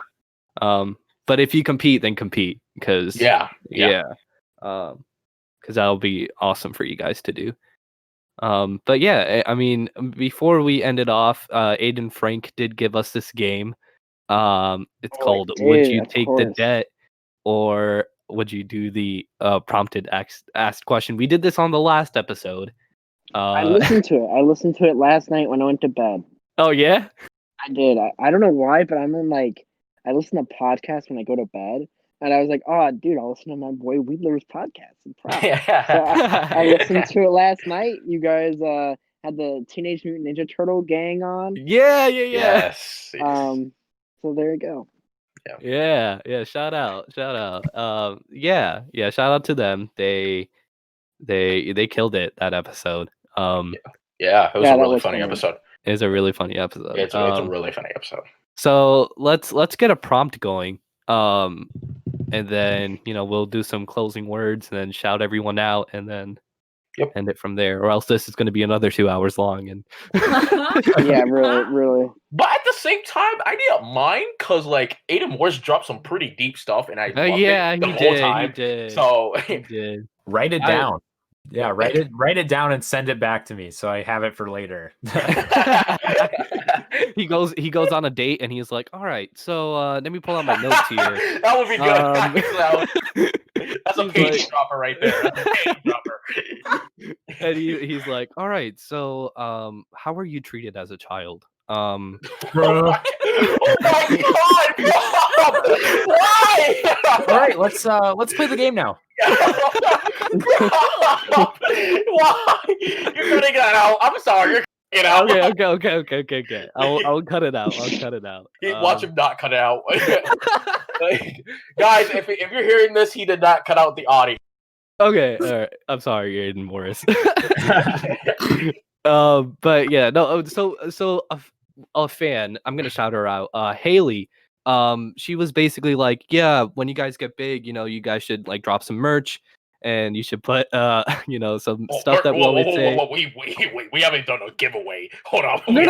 So. But if you compete, then compete, because because that'll be awesome for you guys to do. But yeah, I mean, before we ended off, Aidan Frank did give us this game. It's called "Would You Take the Debt or Would You Do the Prompted Asked Question?" We did this on the last episode. I listened to it. I listened to it last night when I went to bed. Oh yeah, I did. I don't know why, but I'm in like I listen to podcasts when I go to bed. And I was like, oh, dude, I'll listen to my boy Wedler's podcast. I'm proud. So I listened to it last night. You guys had the Teenage Mutant Ninja Turtle gang on. Yeah. Yes. So there you go. Yeah. Shout out. Shout out to them. They killed it, that episode. It was a really funny episode. It's a really funny episode. It's a really funny episode. So let's get a prompt going. And then we'll do some closing words and then shout everyone out and then end it from there, or else this is going to be another 2 hours long. And yeah, really. But at the same time, I didn't mind because like Aidan Morris dropped some pretty deep stuff, and I loved it the whole time. He did. So he did. Write it down. Yeah, write it down and send it back to me so I have it for later. He goes on a date and he's like, all right, so let me pull out my notes here. That would be good. That's a page dropper right there. That's a page dropper. And he's like, all right, so how were you treated as a child? Oh my god! Why? All right, let's play the game now. Why? You're cutting that out. I'm sorry. You're Okay. I'll cut it out. Watch him not cut it out. Guys, if you're hearing this, he did not cut out the audio. Okay, all right. I'm sorry, Aidan Morris. But yeah, no. So a fan, I'm gonna shout her out. Haley. She was basically like, yeah, when you guys get big, you guys should like drop some merch. And you should put, some stuff that we'll say. We haven't done a giveaway. Hold on. No.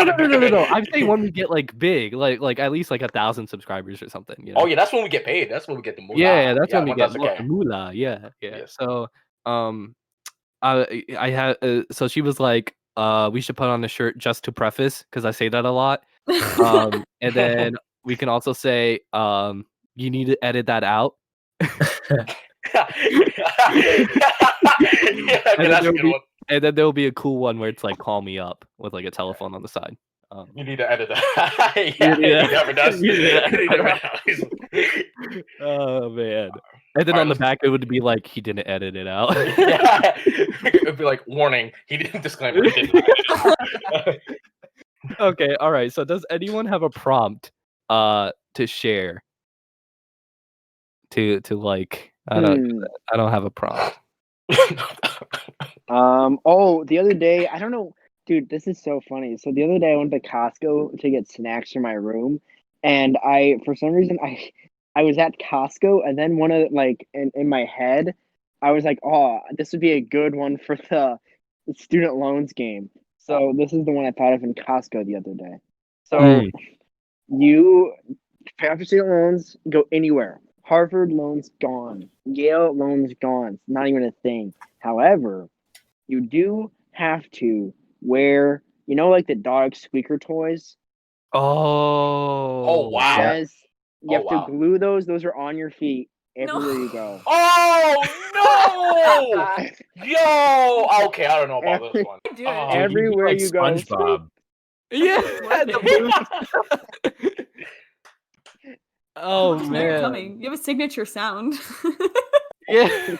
I'm saying when we get like big, like at least like 1,000 subscribers or something. Oh yeah, that's when we get paid. That's when we get the moolah. Yeah, that's when we get the moolah. Yeah. So, I had. So she was like, we should put on the shirt just to preface, because I say that a lot. And then we can also say, you need to edit that out. That's a good one. And then there'll be a cool one where it's like "call me up" with like a telephone on the side. You need to edit that. He never does. Oh man. And then All on the right, back, it would be like, he didn't edit it out. yeah, it'd be like, warning, he didn't disclaimer. He didn't edit it. Okay, all right. So does anyone have a prompt to share? To like, I don't have a prompt. Oh, the other day, I don't know, dude, this is so funny. So the other day I went to Costco to get snacks for my room, and for some reason, I was at Costco, and then one of like in my head, I was like, oh, this would be a good one for the student loans game. So this is the one I thought of in Costco the other day. So you pay off your student loans, go anywhere. Harvard loans gone. Yale loans gone. It's not even a thing. However, you do have to wear, like the dog squeaker toys. Oh, wow. Yes. You have wow. to glue those. Those are on your feet everywhere you go. Oh no! Yo, okay, I don't know about this one. Do it. Oh, Everywhere like you go. SpongeBob. Yeah. Love it. Oh It's man. coming. You have a signature sound. Yeah.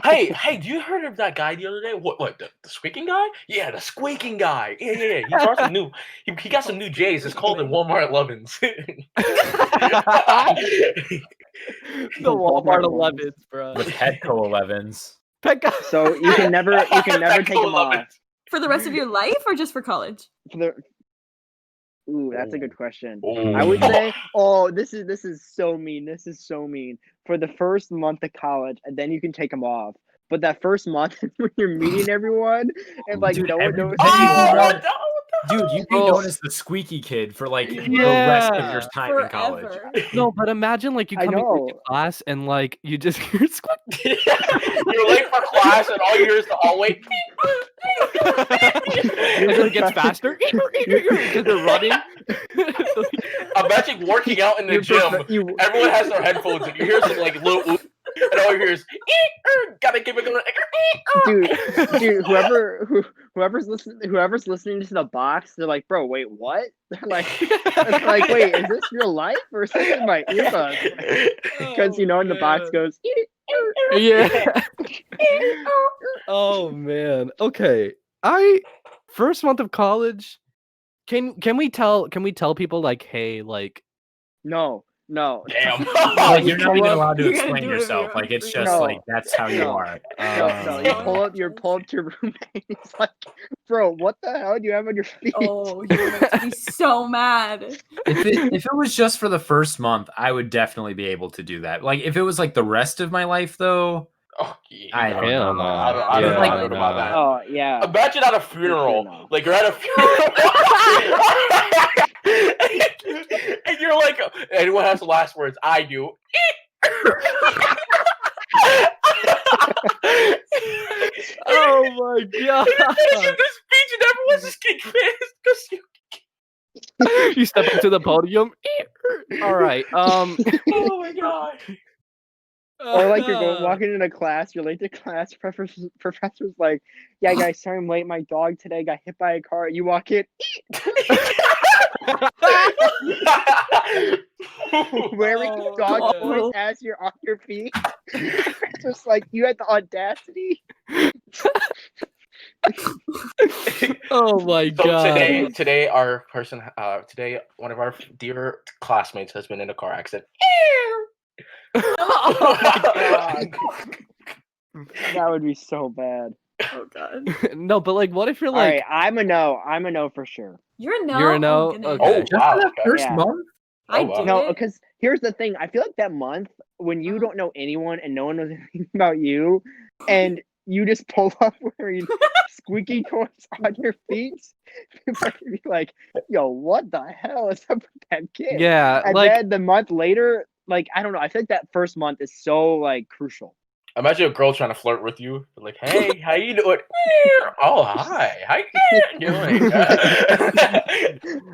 hey, do you heard of that guy the other day? What the squeaking guy? Yeah, the squeaking guy. Yeah. He brought some new. He got some new J's. It's called the Walmart 11s. The Walmart 11s, bro. With Petco 11s. Petco. So you can never take them off. For the rest of your life or just for college? Ooh, that's a good question. Ooh. I would say, this is so mean. This is so mean. For the first month of college, and then you can take them off. But that first month when you're meeting everyone and like Dude, no one knows. Dude, you be known as the squeaky kid for like the rest of your time in college. Forever. No, but imagine like you I come into know. class and like you just hear squeak. You're late for class, and all you hear is the hallway. And then it gets faster because they're running. Imagine working out in the gym. Everyone has their headphones, and you hear some like little oop, and all you hear is gotta keep it going. Dude, whoever's listening to the box, they're like, bro, wait, what? They're like, wait, is this real life or is this in my earbuds? Because in the box goes. Yeah. Oh man. Okay. First month of college. Can we tell people like, hey, like, No. Damn. Like, you're not even allowed to You're gonna explain do it yourself. if Like, it's you're just No. like that's how you No. are. No, you pull up to your roommate. It's like, bro, what the hell do you have on your feet? Oh, you're going to be so mad. If it was just for the first month, I would definitely be able to do that. Like, if it was like the rest of my life, though, Oh, yeah. I don't Hell know. no. I don't Yeah, know about that. Oh yeah. Imagine at a funeral, no. like you're at a funeral, and you're like, anyone has the last words? I do. oh my god. You're finishing this speech, and everyone's just getting pissed because you. You step up to the podium. All right. Oh my god. Or like you're walking into class, you're late to class. Professor's like, "Yeah, guys, sorry I'm late. My dog today got hit by a car." You walk in, wearing dog toys as you're on your feet. Just like you had the audacity. Oh my So god. today one of our dear classmates has been in a car accident. Oh my god. That would be so bad. Oh god. No, but like, what if you're All like, right, I'm a no. I'm a no for sure. You're a no. You're a no? goodness. Okay. Oh wow. Okay. First Yeah. month? I Oh, wow. did No, it. because here's the thing. I feel like that month when you don't know anyone and no one knows anything about you, and you just pull up wearing squeaky toys on your feet, people are gonna be like, "Yo, what the hell is up with that kid?" yeah, And like, then the month later, like I don't know. I feel like that first month is so like crucial. Imagine a girl trying to flirt with you, like, "Hey, how you doing?" Oh, hi, how you doing?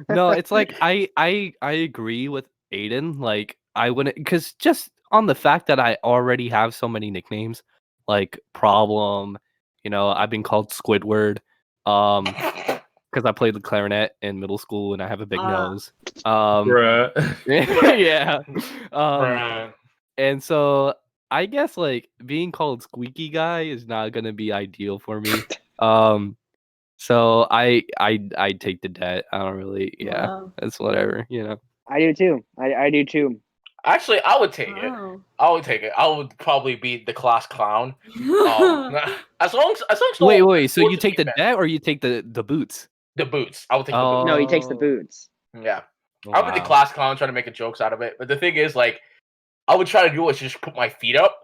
no, it's like I agree with Aidan. Like, I wouldn't, because just on the fact that I already have so many nicknames, like Problem, I've been called Squidward, because I played the clarinet in middle school and I have a big nose. Bruh. Yeah. Bruh. And so I guess like being called squeaky guy is not gonna be ideal for me. So I take the debt. I don't really. Yeah, Wow. it's whatever. You know. I do too. I do too. Actually, I would take it. Wow. I would take it. I would probably be the class clown. As long as Wait. So you take forces me the back. debt or you take the boots? The boots. I would take the Oh. boots. No, he takes the boots. Yeah. I would be the class clown trying to make jokes out of it. But the thing is, like, I would try to do is just put my feet up.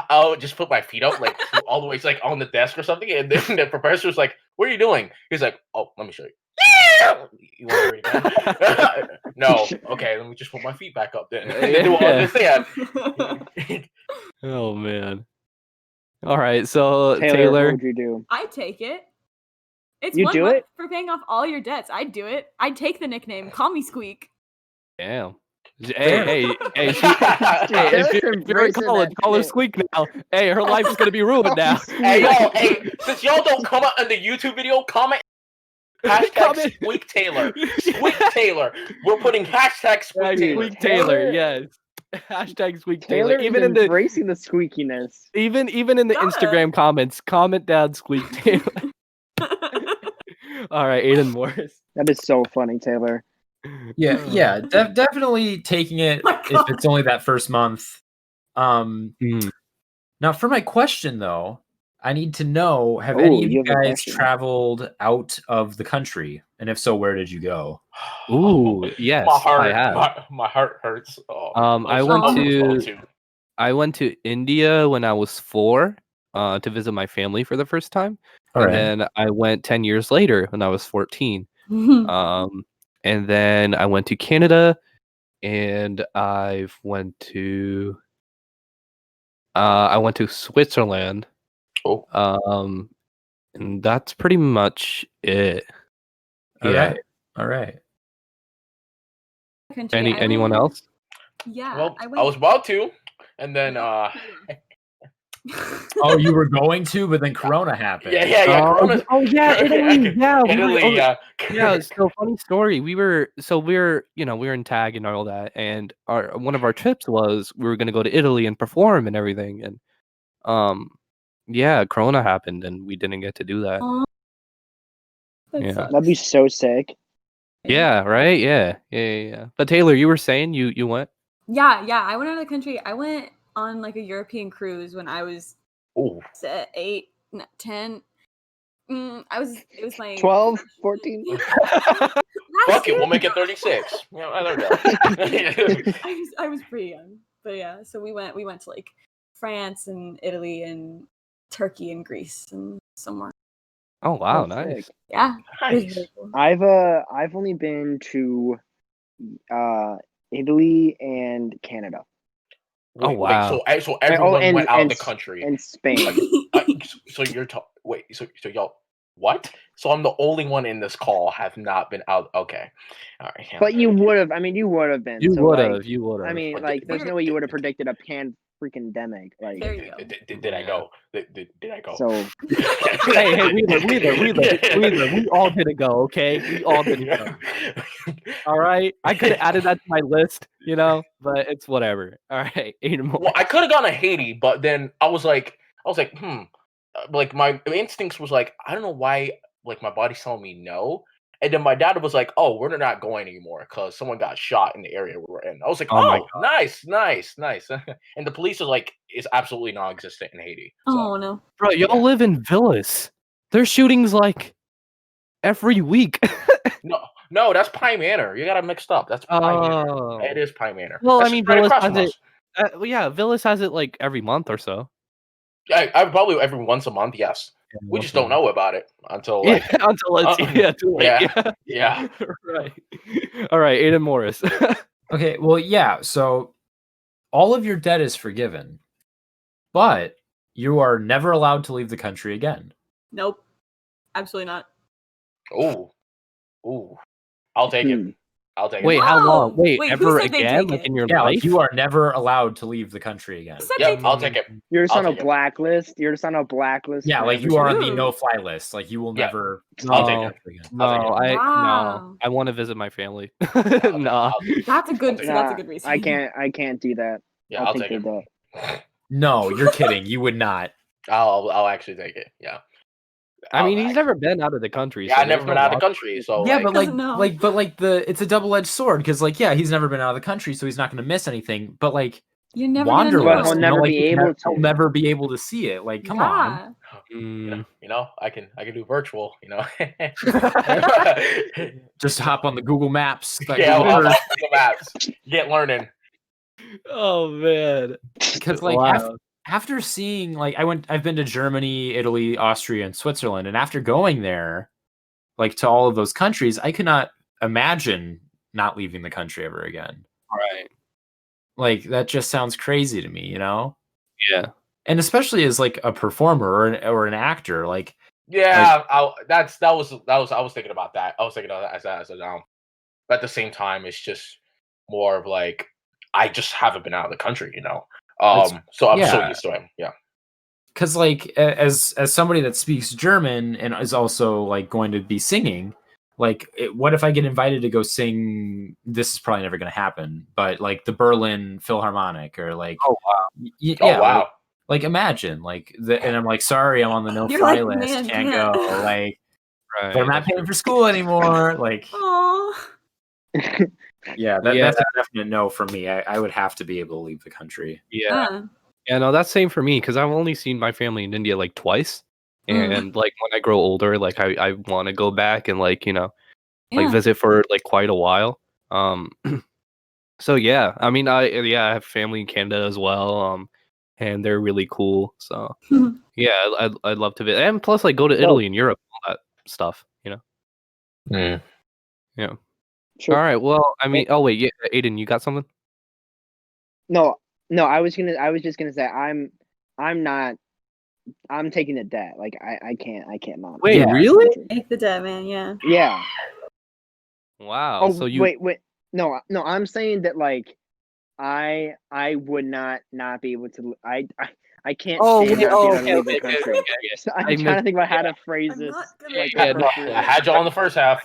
I would just put my feet up, like, all the way, like, on the desk or something. And then the professor's like, "What are you doing?" He's like, "Oh, let me show you." You want to read that? No. Okay, let me just put my feet back up then. And then do all this thing. Oh man. All right. So Taylor, what Taylor. would you do? I'd take it. It's You 1 do month it? for paying off all your debts. I'd do it. I'd take the nickname. Call me Squeak. Damn. Hey. Dude, If Taylor's you're in embracing college, that call her shit. Squeak now. Hey, her life is gonna be ruined now. Hey, yo, hey, since y'all don't comment on the YouTube video, comment hashtag Comment. Squeak Taylor. Squeak Taylor. We're putting hashtag Squeak Taylor. Squeak Taylor, Taylor- yes. Hashtag Squeak Taylor Taylor. is Even in the embracing the squeakiness. even in the Yeah. Instagram comments, comment down Squeak Taylor. All right, Aidan Morris. That is so funny, Taylor. Yeah, definitely taking it My if God. it's only that first month. Hmm. Now for my question though, I need to know: have any of you you have a guys question. traveled out of the country? And if so, where did you go? Ooh, yes, my heart, I have. My heart hurts. Oh, I was went about I went to India when I was 4 to visit my family for the first time. All And right. then I went 10 years later when I was 14. And then I went to Canada and I went to Switzerland. Oh. And that's pretty much it. All Yeah. right. All right. Country, I Anyone went- else? Yeah. Well, I I went. was about to, and then Oh, you were going to, but then Corona happened. yeah. Corona, Italy. Yeah, Italy. Yeah, so funny story. We were in tag and all that, and one of our trips was we were gonna go to Italy and perform and everything, and yeah, Corona happened and we didn't get to do that. Aw. That Yeah. sucks. That'd be so sick. Yeah, right? Yeah. But Taylor, you were saying you went? Yeah. I went out of the country. I went on like a European cruise when I was Ooh. 8, 10. It was my 12, 14? Fuck it, we'll make it 36. Yeah, I don't know. I was pretty young, but yeah. So we went to like France and Italy and Turkey and Greece and somewhere. Oh wow, Oh, nice. sick. Yeah, it was Nice. really cool. I've only been to Italy and Canada Oh, wow. So everyone and- went out of and the s- country. and Spain. So you're wait. So y'all what? So I'm the only one in this call have not been out. Okay, all right. But you would have. I mean, you would have been. You so, would like, have. You would have. I mean, But like, there's no way you would have predicted a freaking-demic. Like, There you go. Did I go? Did I go? so Hey, Wheeler, we all didn't go, okay? We all didn't go. All right? I could have added that to my list, but it's whatever. All right, 8 more. Well, I could have gone to Haiti, but then I was like, like my instincts was like, I don't know why, like my body's telling me no, and then my dad was like, oh, we're not going anymore because someone got shot in the area we were in. I was like, Oh my oh, nice, and the police are like, it's absolutely non-existent in Haiti. So. Oh no. Bro, y'all live in villas. There's shootings like every week. No, that's Pine Manor. You got it mixed up. That's Pine Manor. Oh. It is Pine Manor. Well, That's I mean, right Villas across has from it. us. Well, yeah, Villas has it like every month or so. I probably every once a month. Yes, we just don't know about it until like, until it's too late. yeah. Right. All right, Aidan Morris. Okay, well, yeah. So all of your debt is forgiven, but you are never allowed to leave the country again. Nope. Absolutely not. Ooh. I'll take it. I'll take it. Wait, how long? Whoa! Wait, Wait, who ever said they'd again? take Like it? in your Yeah, life? like you are never allowed to leave the country again. Who said Yep, they'd I'll take take it. you're just I'll on a take it. blacklist. You're just on a blacklist. Yeah, like you forever. are on the Ooh. no-fly list. Like you will Yeah. never. I'll No. take leave it. the country again. No, Wow. I want to visit my family. I'll No. take it. That's a good. I'll take So it. that's a good reason. I can't do that. Yeah, I'll I'll take take it. that. No, you're kidding. You would not. I'll actually take it. Yeah. I mean, he's never been out of the country. Yeah, so I've never been out of the country. So Yeah, like, but Doesn't know. it's a double-edged sword because like yeah, he's never been out of the country, so he's not going to miss anything. But like You're never gonna know. Wanderlust, But he'll never be able to. He'll never be able to see it. Like, come on. Mm, I can do virtual. Just hop on the Google Maps. That Yeah, Google I'll Earth. the maps. Get learning. oh man. Because like Wow. after seeing like I've been to Germany, Italy, Austria, and Switzerland, and after going there, like to all of those countries, I could not imagine not leaving the country ever again. Right. Like that just sounds crazy to me, you know? Yeah. And especially as like a performer or an actor, like Yeah, I was thinking about that. I was thinking of that as a but at the same time, it's just more of like I just haven't been out of the country, So I'm so used to it. Yeah. because like as somebody that speaks German and is also like going to be singing, like what if I get invited to go sing? This is probably never going to happen, but like the Berlin Philharmonic or like Oh wow. yeah, Oh wow. like imagine like and I'm like sorry, I'm on the You're no-fly like, list, man, can't can't. go, like Right. but I'm not paying for school anymore, like Aw. yeah, Yeah. that's a definite no for me. I would have to be able to leave the country. Yeah. Yeah, no, that's same for me because I've only seen my family in India like twice. And like when I grow older, like I want to go back and like, like Yeah. visit for like quite a while. So yeah, I mean I have family in Canada as well. And they're really cool. So yeah, I'd love to visit. And plus like go to Italy and Europe and all that stuff, Yeah. Sure. All right. Well, I mean, oh wait, yeah, Aidan, you got something? No, I was just gonna say I'm taking the debt. Like I can't not. Wait, Yeah. really? Take the debt, man. Yeah. Yeah. Wow. Oh so you wait. No, I'm saying that like I would not be able to. I can't stand not being able to leave the country. So I'm trying to think about how to phrase I'm this. not gonna Like, get Yeah, it. I had you on the first half.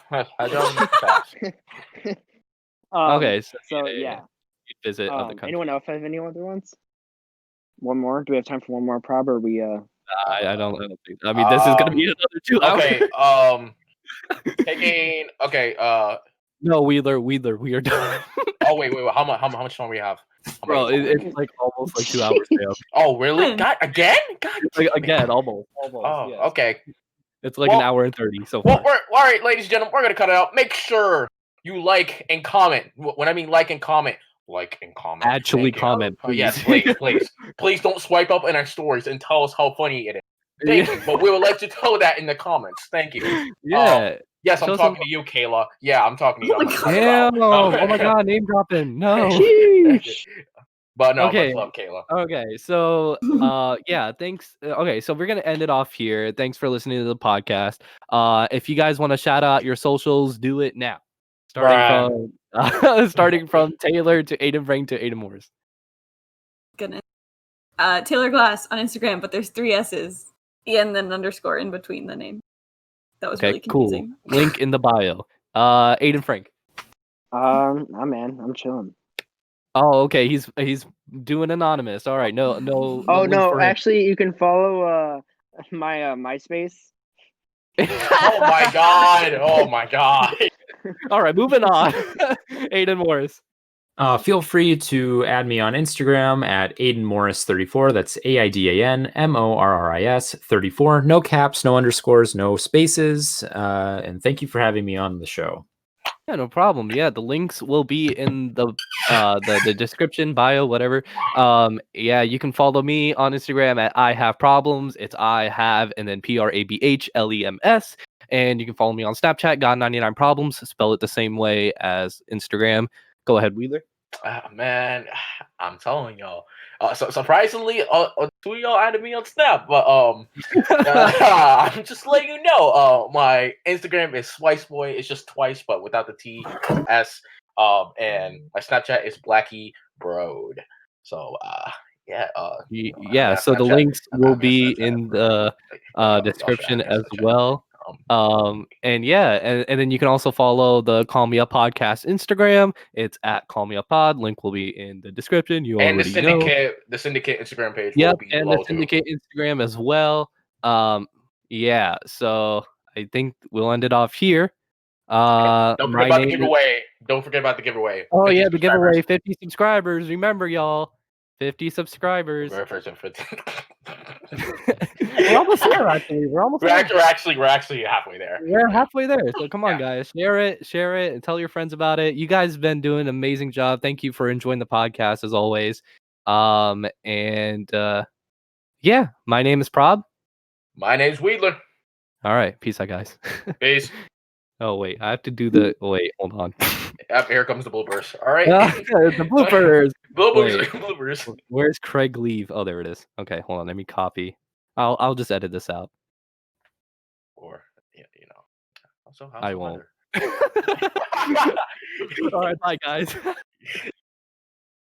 Okay, So yeah. you'd visit other countries. Anyone else have any other ones? One more? Do we have time for one more, Prab? Or we I don't think. I mean, this is gonna be another 2 hours. Taking No, Wheeler, we are done. Oh wait. How much time we have? Bro, it's like almost like 2 hours now. Oh really? When? God, again? God. Like, again, almost. Oh, Yes. okay. It's like an hour and 30 so Well, far. all right, ladies and gentlemen, we're gonna cut it out. Make sure you like and comment. When I mean like and comment. Actually Thank you. comment, please. Yes, please don't swipe up in our stories and tell us how funny it is. Thank you, but we would like to tell that in the comments. Thank you. Yeah. Yes, I'm Show talking some- to you, Kayla. Yeah, I'm talking to you. Oh I'm my not God. talking Damn! about- Oh my god, name dropping. No. But no, Okay. much love, Kayla. Okay, so yeah, thanks. Okay, so we're gonna end it off here. Thanks for listening to the podcast. If you guys want to shout out your socials, do it now. Starting from Taylor to Aidan Frank to Aidan Morris. Goodness. Taylor Glass on Instagram, but there's 3 S's and then an underscore in between the name. That was Okay, really cool. confusing. Link in the bio. Aidan Frank. I'm chilling. Oh, okay. He's doing anonymous. All right. No. Oh link no, for him. actually, you can follow my MySpace. Oh my god! Oh my god! All right, moving on. Aidan Morris. Feel free to add me on Instagram at Aidan Morris 34. That's AIDANMORRIS 34. No caps, no underscores, no spaces. And thank you for having me on the show. Yeah, no problem. Yeah, the links will be in the description, bio, whatever. Yeah, you can follow me on Instagram at I have problems. It's I have and then PRABHLEMS. And you can follow me on Snapchat, God99 Problems. Spell it the same way as Instagram. Go ahead, Wheeler. Man, I'm telling y'all. So surprisingly, 2 of y'all added me on Snap, but I'm just letting you know. My Instagram is SwiceBoy. It's just twice, but without the T, S. And my Snapchat is blackiebroad. So yeah. Yeah. So the links will be in the description as well. And yeah, and then you can also follow the Call Me Up podcast Instagram. It's at Call Me Up Pod. Link will be in the description. You And already know. the Syndicate Instagram page will Yep, be and below the Syndicate Instagram as well. Yeah, so I think we'll end it off here. Don't forget My about the name is... giveaway. Don't forget about the giveaway. Oh 50 yeah, the subscribers. giveaway, 50 subscribers. Remember, y'all, 50 subscribers. Very first and 50. We're almost there, actually. We're almost there. We're actually halfway there. We're halfway there. So come on, guys, share it, and tell your friends about it. You guys have been doing an amazing job. Thank you for enjoying the podcast as always. Yeah, my name is Prabh. My name's Wedler. All right, peace out, guys. Peace. Oh wait, I have to do the. Wait, hold on. Yep, here comes the bloopers. All right. The bloopers. Bloopers. Where's Craig leave? Oh, there it is. Okay, hold on. Let me copy. I'll just edit this out. Or yeah, you know. Also, I won't. All right, bye guys.